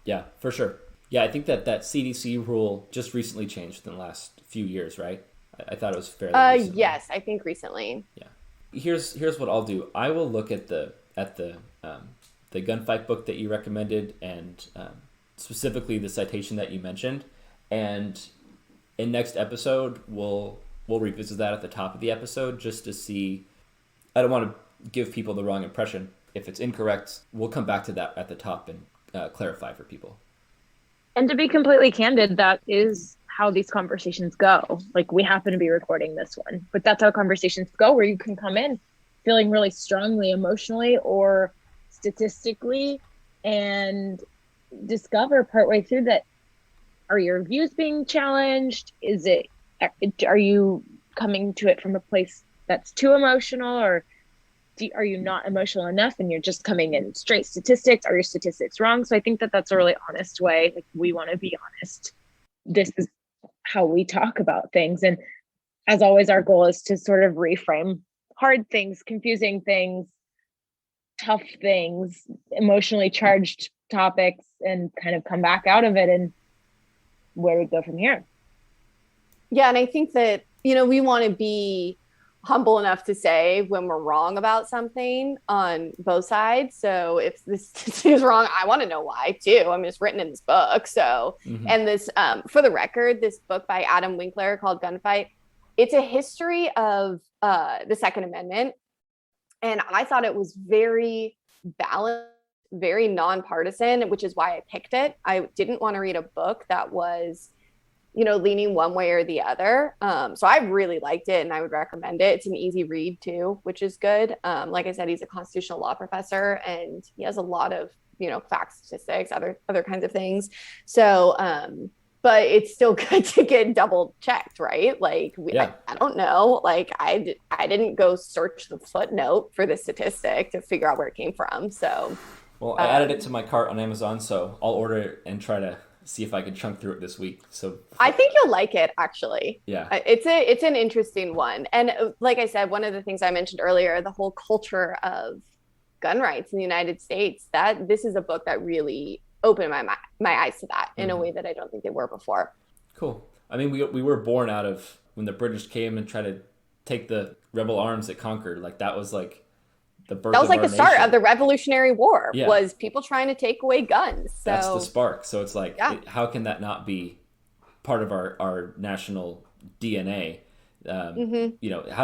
Yeah, for sure. Yeah, I think that CDC rule just recently changed in the last few years, right? I thought it was fairly recently. Yes, I think recently. Yeah. Here's what I'll do. I will look at the gunfight book that you recommended, and specifically the citation that you mentioned, and in next episode we'll revisit that at the top of the episode, just to see. I don't want to give people the wrong impression. If it's incorrect, we'll come back to that at the top and clarify for people. And to be completely candid, that is how these conversations go. Like, we happen to be recording this one, but that's how conversations go, where you can come in feeling really strongly emotionally or statistically and discover partway through that, are your views being challenged? Are you coming to it from a place that's too emotional, or are you not emotional enough and you're just coming in straight statistics? Are your statistics wrong? So I think that that's a really honest way. Like, we want to be honest. This is how we talk about things. And as always, our goal is to sort of reframe hard things, confusing things, tough things, emotionally charged topics, and kind of come back out of it and where we go from here. Yeah. And I think that, we want to be humble enough to say when we're wrong about something on both sides. So if this is wrong, I want to know why too. I mean, it's written in this book. So, and this, for the record, this book by Adam Winkler called Gunfight, it's a history of the Second Amendment. And I thought it was very balanced, very nonpartisan, which is why I picked it. I didn't want to read a book that was leaning one way or the other. So I really liked it and I would recommend it. It's an easy read too, which is good. Like I said, he's a constitutional law professor and he has a lot of, facts, statistics, other kinds of things. So, but it's still good to get double checked, right? Like, I don't know. Like, I didn't go search the footnote for the statistic to figure out where it came from. So, well, I added it to my cart on Amazon, so I'll order it and try to see if I can chunk through it this week. So I think you'll like it, actually. Yeah. It's an interesting one. And like I said, one of the things I mentioned earlier, the whole culture of gun rights in the United States, that this is a book that really opened my eyes to that in a way that I don't think they were before. Cool. I mean, we were born out of when the British came and tried to take the rebel arms at Concord. Like, that was like the birth. That was like the start of the Revolutionary War. Yeah. Was people trying to take away guns. So that's the spark. So it's like, how can that not be part of our national DNA? How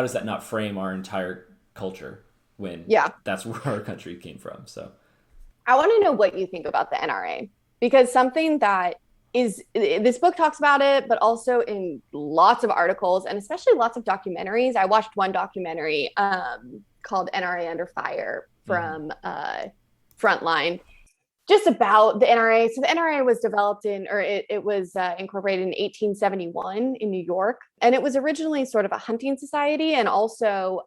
does that not frame our entire culture when that's where our country came from? So I want to know what you think about the NRA, because something that this book talks about it, but also in lots of articles and especially lots of documentaries. I watched one documentary called NRA Under Fire from Frontline, just about the NRA. So the NRA was developed it was incorporated in 1871 in New York. And it was originally sort of a hunting society and also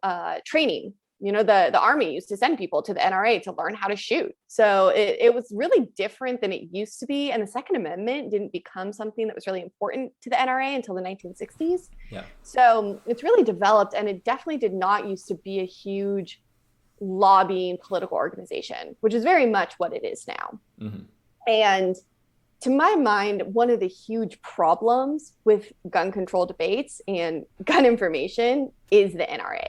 training. The Army used to send people to the NRA to learn how to shoot. So it was really different than it used to be. And the Second Amendment didn't become something that was really important to the NRA until the 1960s. Yeah. So it's really developed, and it definitely did not used to be a huge lobbying political organization, which is very much what it is now. Mm-hmm. And to my mind, one of the huge problems with gun control debates and gun information is the NRA.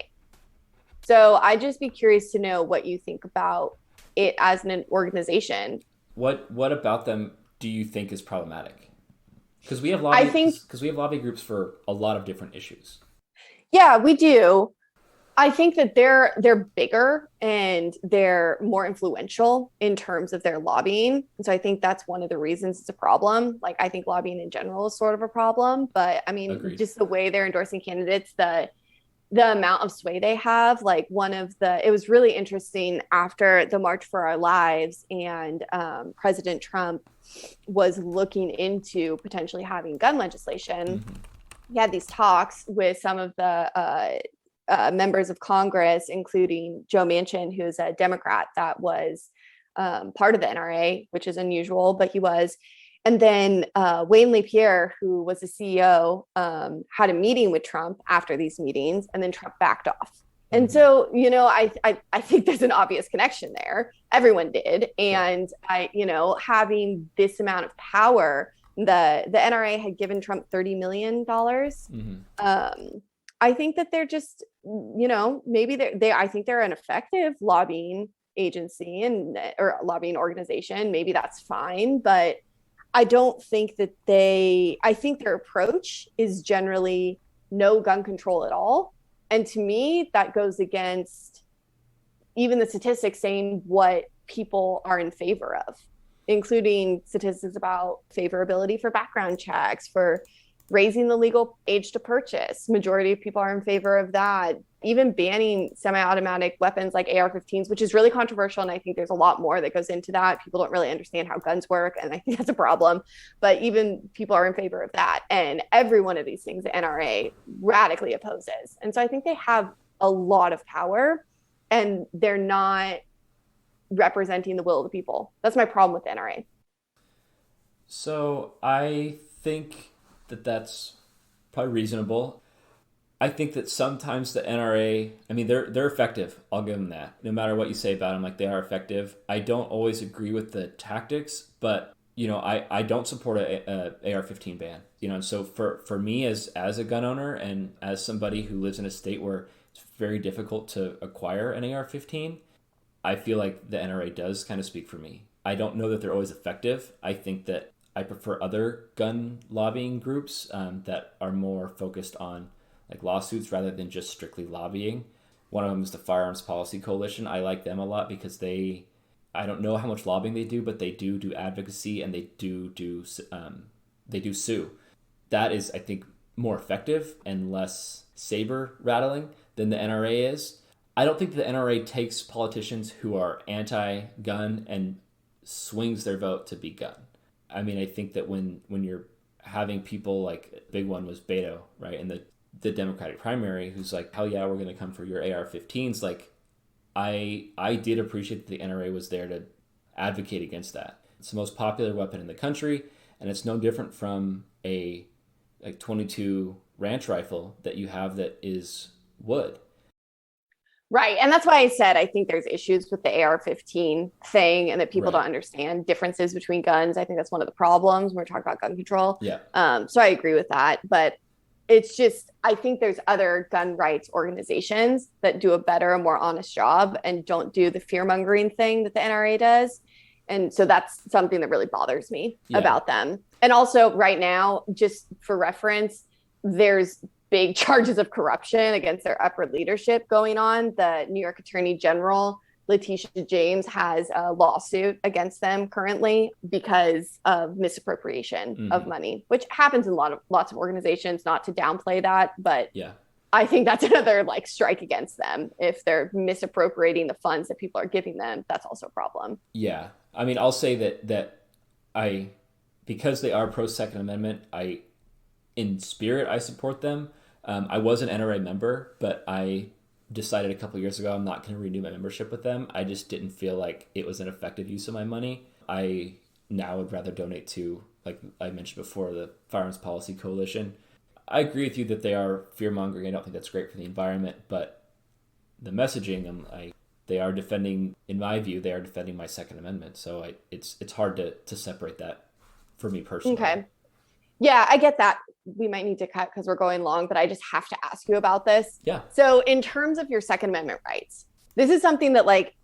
So I'd just be curious to know what you think about it as an organization. What about them do you think is problematic? Because we have lobby groups for a lot of different issues. Yeah, we do. I think that they're bigger and they're more influential in terms of their lobbying. And so I think that's one of the reasons it's a problem. Like I think lobbying in general is sort of a problem, but I mean, Agreed. just the way they're endorsing candidates, the amount of sway they have, like it was really interesting after the March for Our Lives and President Trump was looking into potentially having gun legislation. Mm-hmm. He had these talks with some of the members of Congress, including Joe Manchin, who's a Democrat that was part of the NRA, which is unusual, but he was. And then Wayne LaPierre, who was the CEO, had a meeting with Trump after these meetings, and then Trump backed off. Mm-hmm. And so, I think there's an obvious connection there. Everyone did. And having this amount of power, the NRA had given Trump $30 million. Mm-hmm. I think that they're just, maybe I think they're an effective lobbying agency or lobbying organization. Maybe that's fine, but I don't think that I think their approach is generally no gun control at all. And to me, that goes against even the statistics saying what people are in favor of, including statistics about favorability for background checks, for raising the legal age to purchase. Majority of people are in favor of that. Even banning semi-automatic weapons like AR-15s, which is really controversial. And I think there's a lot more that goes into that. People don't really understand how guns work. And I think that's a problem. But even people are in favor of that. And every one of these things, the NRA radically opposes. And so I think they have a lot of power and they're not representing the will of the people. That's my problem with the NRA. So I think that's probably reasonable. I think that sometimes the NRA, I mean, they're effective. I'll give them that. No matter what you say about them, like they are effective. I don't always agree with the tactics, but I don't support a AR-15 ban. And so for me as a gun owner and as somebody who lives in a state where it's very difficult to acquire an AR-15, I feel like the NRA does kind of speak for me. I don't know that they're always effective. I think that I prefer other gun lobbying groups that are more focused on like lawsuits rather than just strictly lobbying. One of them is the Firearms Policy Coalition. I like them a lot because I don't know how much lobbying they do, but they do advocacy and they do sue. That is, I think, more effective and less saber rattling than the NRA is. I don't think the NRA takes politicians who are anti-gun and swings their vote to be gun. I mean, I think that when you're having people like, big one was Beto, right, in the Democratic primary, who's like, hell yeah, we're going to come for your AR-15s. Like, I did appreciate that the NRA was there to advocate against that. It's the most popular weapon in the country, and it's no different from a like 22 ranch rifle that you have that is wood. Right. And that's why I said I think there's issues with the AR-15 thing and that people don't understand differences between guns. I think that's one of the problems when we're talking about gun control. Yeah. So I agree with that. But it's just, I think there's other gun rights organizations that do a better and more honest job and don't do the fear-mongering thing that the NRA does. And so that's something that really bothers me about them. And also right now, just for reference, there's big charges of corruption against their upper leadership going on. The New York Attorney General, Letitia James, has a lawsuit against them currently because of misappropriation of money, which happens in lots of organizations, not to downplay that. But I think that's another like strike against them. If they're misappropriating the funds that people are giving them, that's also a problem. Yeah. I mean, I'll say that because they are pro Second Amendment, in spirit, I support them. I was an NRA member, but I decided a couple years ago I'm not going to renew my membership with them. I just didn't feel like it was an effective use of my money. I now would rather donate to, like I mentioned before, the Firearms Policy Coalition. I agree with you that they are fear-mongering. I don't think that's great for the environment, but the messaging, they are defending, in my view, they are defending my Second Amendment. So it's hard to separate that for me personally. Okay. Yeah, I get that. We might need to cut because we're going long, but I just have to ask you about this. Yeah. So in terms of your Second Amendment rights, this is something that like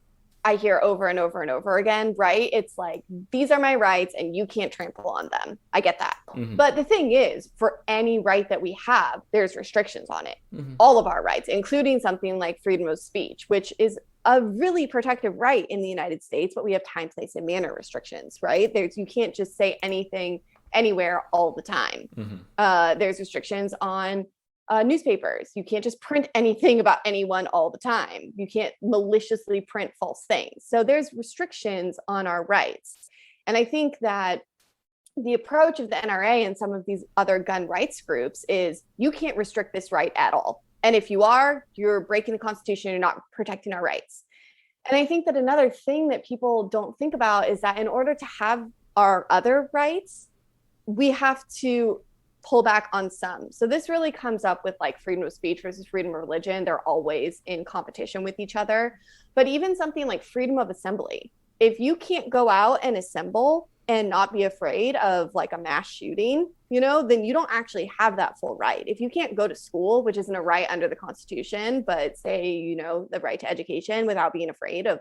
I hear over and over and over again, right? It's like, these are my rights and you can't trample on them. I get that. Mm-hmm. But the thing is, for any right that we have, there's restrictions on it. Mm-hmm. All of our rights, including something like freedom of speech, which is a really protective right in the United States, but we have time, place, and manner restrictions, right? You can't just say anything anywhere all the time. Mm-hmm. There's restrictions on newspapers. You can't just print anything about anyone all the time. You can't maliciously print false things. So there's restrictions on our rights. And I think that the approach of the NRA and some of these other gun rights groups is you can't restrict this right at all. And if you are, you're breaking the Constitution, you're not protecting our rights. And I think that another thing that people don't think about is that in order to have our other rights, we have to pull back on some. So this really comes up with like freedom of speech versus freedom of religion. They're always in competition with each other. But even something like freedom of assembly, if you can't go out and assemble and not be afraid of like a mass shooting, then you don't actually have that full right. If you can't go to school, which isn't a right under the Constitution, but say, the right to education without being afraid of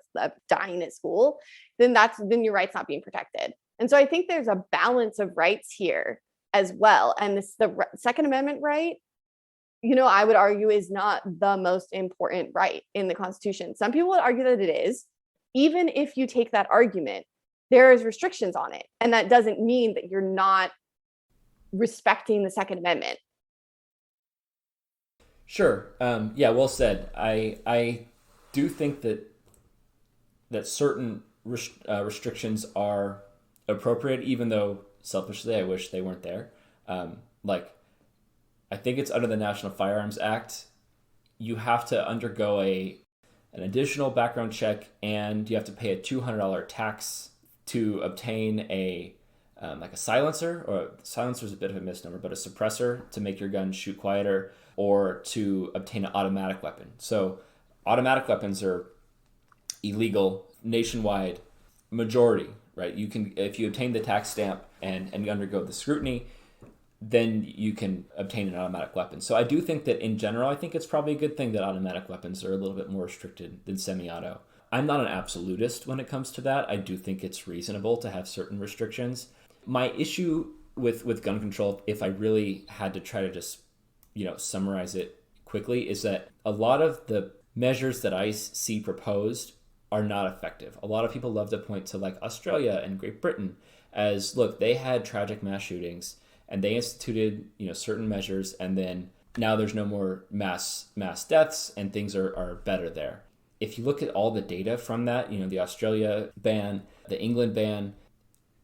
dying at school, then your right's not being protected. And so I think there's a balance of rights here as well. And the Second Amendment right, I would argue is not the most important right in the Constitution. Some people would argue that it is. Even if you take that argument, there is restrictions on it. And that doesn't mean that you're not respecting the Second Amendment. Sure. Yeah, well said. I do think that certain restrictions are appropriate, even though selfishly I wish they weren't there. I think it's under the National Firearms Act. You have to undergo an additional background check, and you have to pay a $200 tax to obtain a silencer, or silencer is a bit of a misnomer, but a suppressor to make your gun shoot quieter, or to obtain an automatic weapon. So automatic weapons are illegal nationwide, majority, right? You can, if you obtain the tax stamp and undergo the scrutiny, then you can obtain an automatic weapon. So I do think that in general, I think it's probably a good thing that automatic weapons are a little bit more restricted than semi-auto. I'm not an absolutist when it comes to that. I do think it's reasonable to have certain restrictions. My issue with gun control, if I really had to try to just, summarize it quickly, is that a lot of the measures that I see proposed are not effective. A lot of people love to point to like Australia and Great Britain as, look, they had tragic mass shootings and they instituted, certain measures, and then now there's no more mass deaths and things are better there. If you look at all the data from that, the Australia ban, the England ban,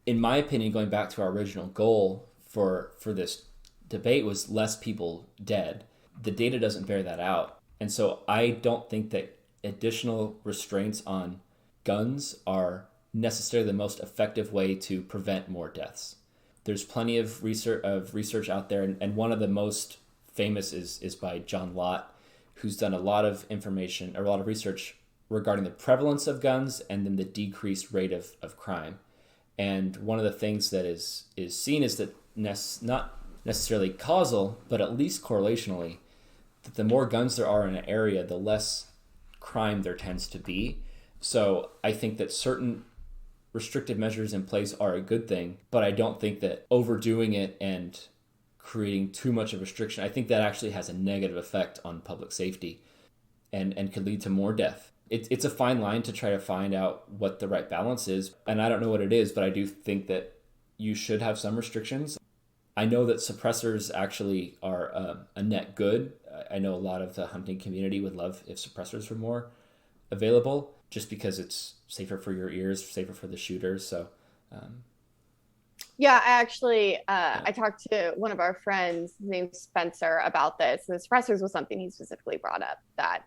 in my opinion, going back to our original goal for this debate was less people dead. The data doesn't bear that out. And so I don't think that additional restraints on guns are necessarily the most effective way to prevent more deaths. There's plenty of research out there, and one of the most famous is by John Lott, who's done a lot of information or a lot of research regarding the prevalence of guns and then the decreased rate of crime. And one of the things that is seen is that not necessarily causal, but at least correlationally, that the more guns there are in an area, the less crime there tends to be. So I think that certain restrictive measures in place are a good thing, but I don't think that overdoing it and creating too much of a restriction, I think that actually has a negative effect on public safety and could lead to more death. It's a fine line to try to find out what the right balance is, and I don't know what it is, but I do think that you should have some restrictions. I know that suppressors actually are a net good. I know a lot of the hunting community would love if suppressors were more available, just because it's safer for your ears, safer for the shooters. So, yeah, I talked to one of our friends named Spencer about this, and the suppressors was something he specifically brought up, that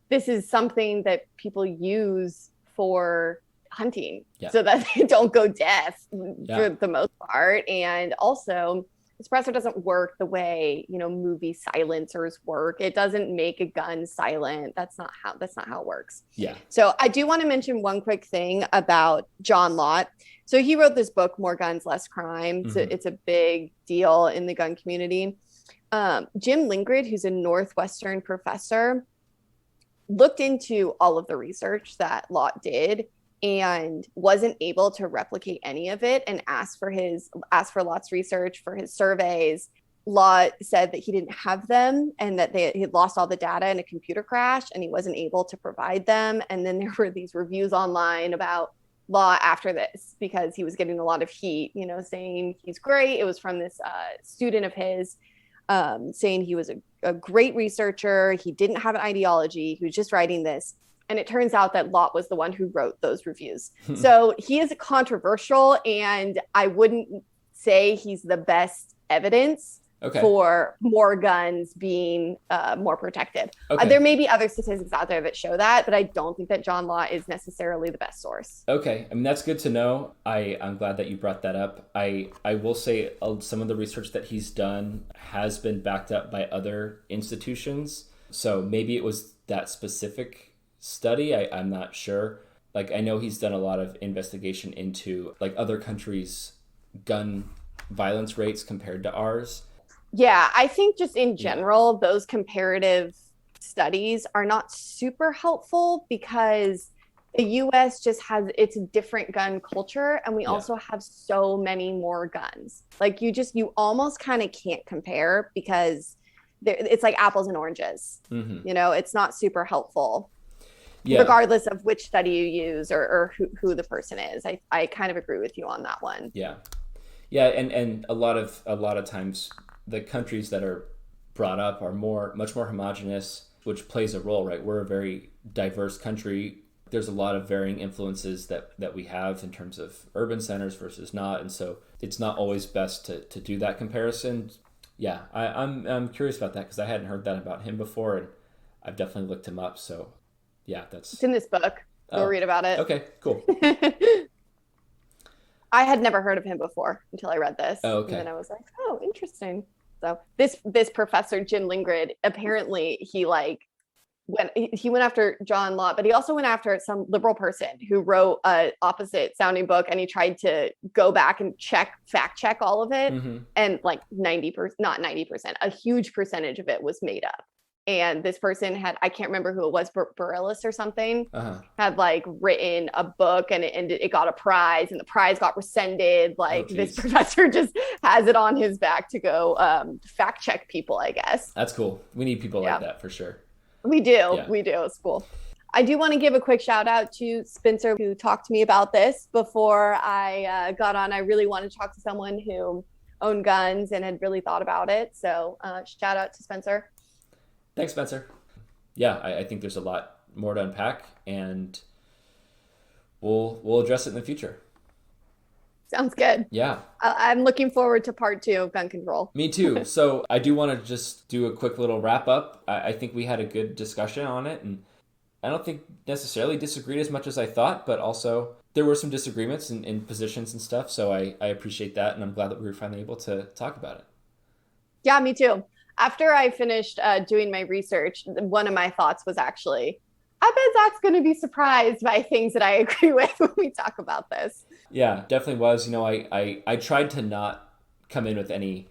this is something that people use for hunting so that they don't go deaf for the most part. And also The suppressor doesn't work the way, movie silencers work. It doesn't make a gun silent. That's not how it works. Yeah. So I do want to mention one quick thing about John Lott. So he wrote this book, More Guns, Less Crime. Mm-hmm. It's a big deal in the gun community. Jim Lingrid, who's a Northwestern professor, looked into all of the research that Lott did and wasn't able to replicate any of it, and asked for Lott's research for his surveys. Lott said that he didn't have them and that he had lost all the data in a computer crash and he wasn't able to provide them. And then there were these reviews online about Lott after this because he was getting a lot of heat, saying he's great. It was from this student of his saying he was a great researcher. He didn't have an ideology. He was just writing this. And it turns out that Lott was the one who wrote those reviews. So he is controversial, and I wouldn't say he's the best evidence for more guns being more protected. There may be other statistics out there that show that, but I don't think that John Lott is necessarily the best source. Okay. I mean, that's good to know. I'm glad that you brought that up. I will say some of the research that he's done has been backed up by other institutions. So maybe it was that specific study. I'm not sure. Like, I know he's done a lot of investigation into like other countries' gun violence rates compared to ours. Yeah, I think just in general, those comparative studies are not super helpful because the US just it's a different gun culture, and we also have so many more guns. Like you almost kind of can't compare because it's like apples and oranges. Mm-hmm. It's not super helpful. Yeah. Regardless of which study you use or who the person is. I kind of agree with you on that one. Yeah. Yeah, and a lot of times the countries that are brought up are much more homogenous, which plays a role, right? We're a very diverse country. There's a lot of varying influences that we have in terms of urban centers versus not, and so it's not always best to do that comparison. Yeah, I'm curious about that because I hadn't heard that about him before, and I've definitely looked him up. So yeah, it's in this book. Go read about it. Okay, cool. I had never heard of him before until I read this. Oh, okay. And then I was like, oh, interesting. So this professor, Jim Lingrid, apparently he went after John Lott, but he also went after some liberal person who wrote a opposite sounding book, and he tried to go back and fact check all of it. Mm-hmm. And like 90%, not 90%, a huge percentage of it was made up. And this person I can't remember who it was, Bareilles or something, had like written a book, and it got a prize, and the prize got rescinded. Like this professor just has it on his back to go fact check people, I guess. That's cool. We need people like that for sure. We do. Yeah. We do. It's cool. I do want to give a quick shout out to Spencer, who talked to me about this before I got on. I really wanted to talk to someone who owned guns and had really thought about it. So shout out to Spencer. Thanks, Spencer. Yeah, I think there's a lot more to unpack, and we'll address it in the future. Sounds good. Yeah. I'm looking forward to part 2 of gun control. Me too. So I do want to just do a quick little wrap up. I think we had a good discussion on it, and I don't think necessarily disagreed as much as I thought, but also there were some disagreements in positions and stuff. So I appreciate that, and I'm glad that we were finally able to talk about it. Yeah, me too. After I finished doing my research, one of my thoughts was actually, I bet Zach's going to be surprised by things that I agree with when we talk about this. Yeah, definitely was. I tried to not come in with any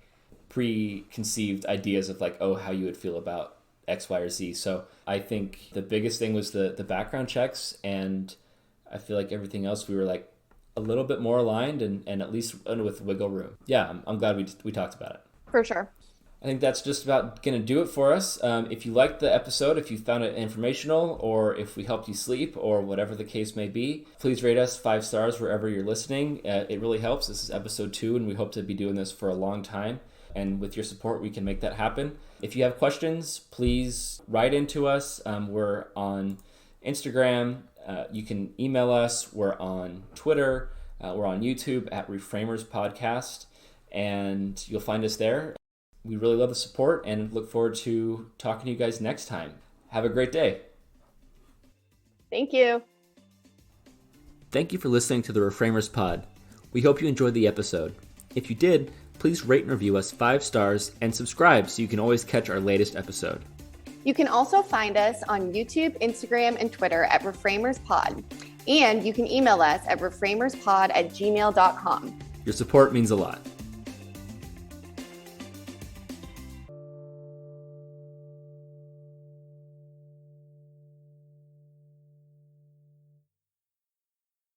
preconceived ideas of like, how you would feel about X, Y, or Z. So I think the biggest thing was the background checks, and I feel like everything else we were like a little bit more aligned and at least with wiggle room. Yeah, I'm glad we talked about it. For sure. I think that's just about going to do it for us. If you liked the episode, if you found it informational, or if we helped you sleep, or whatever the case may be, please rate us 5 stars wherever you're listening. It really helps. This is episode 2, and we hope to be doing this for a long time. And with your support, we can make that happen. If you have questions, please write into us. We're on Instagram. You can email us. We're on Twitter. We're on YouTube at Reframers Podcast, and you'll find us there. We really love the support and look forward to talking to you guys next time. Have a great day. Thank you. Thank you for listening to the Reframers Pod. We hope you enjoyed the episode. If you did, please rate and review us 5 stars and subscribe so you can always catch our latest episode. You can also find us on YouTube, Instagram, and Twitter at ReframersPod. And you can email us at reframerspod@gmail.com. Your support means a lot.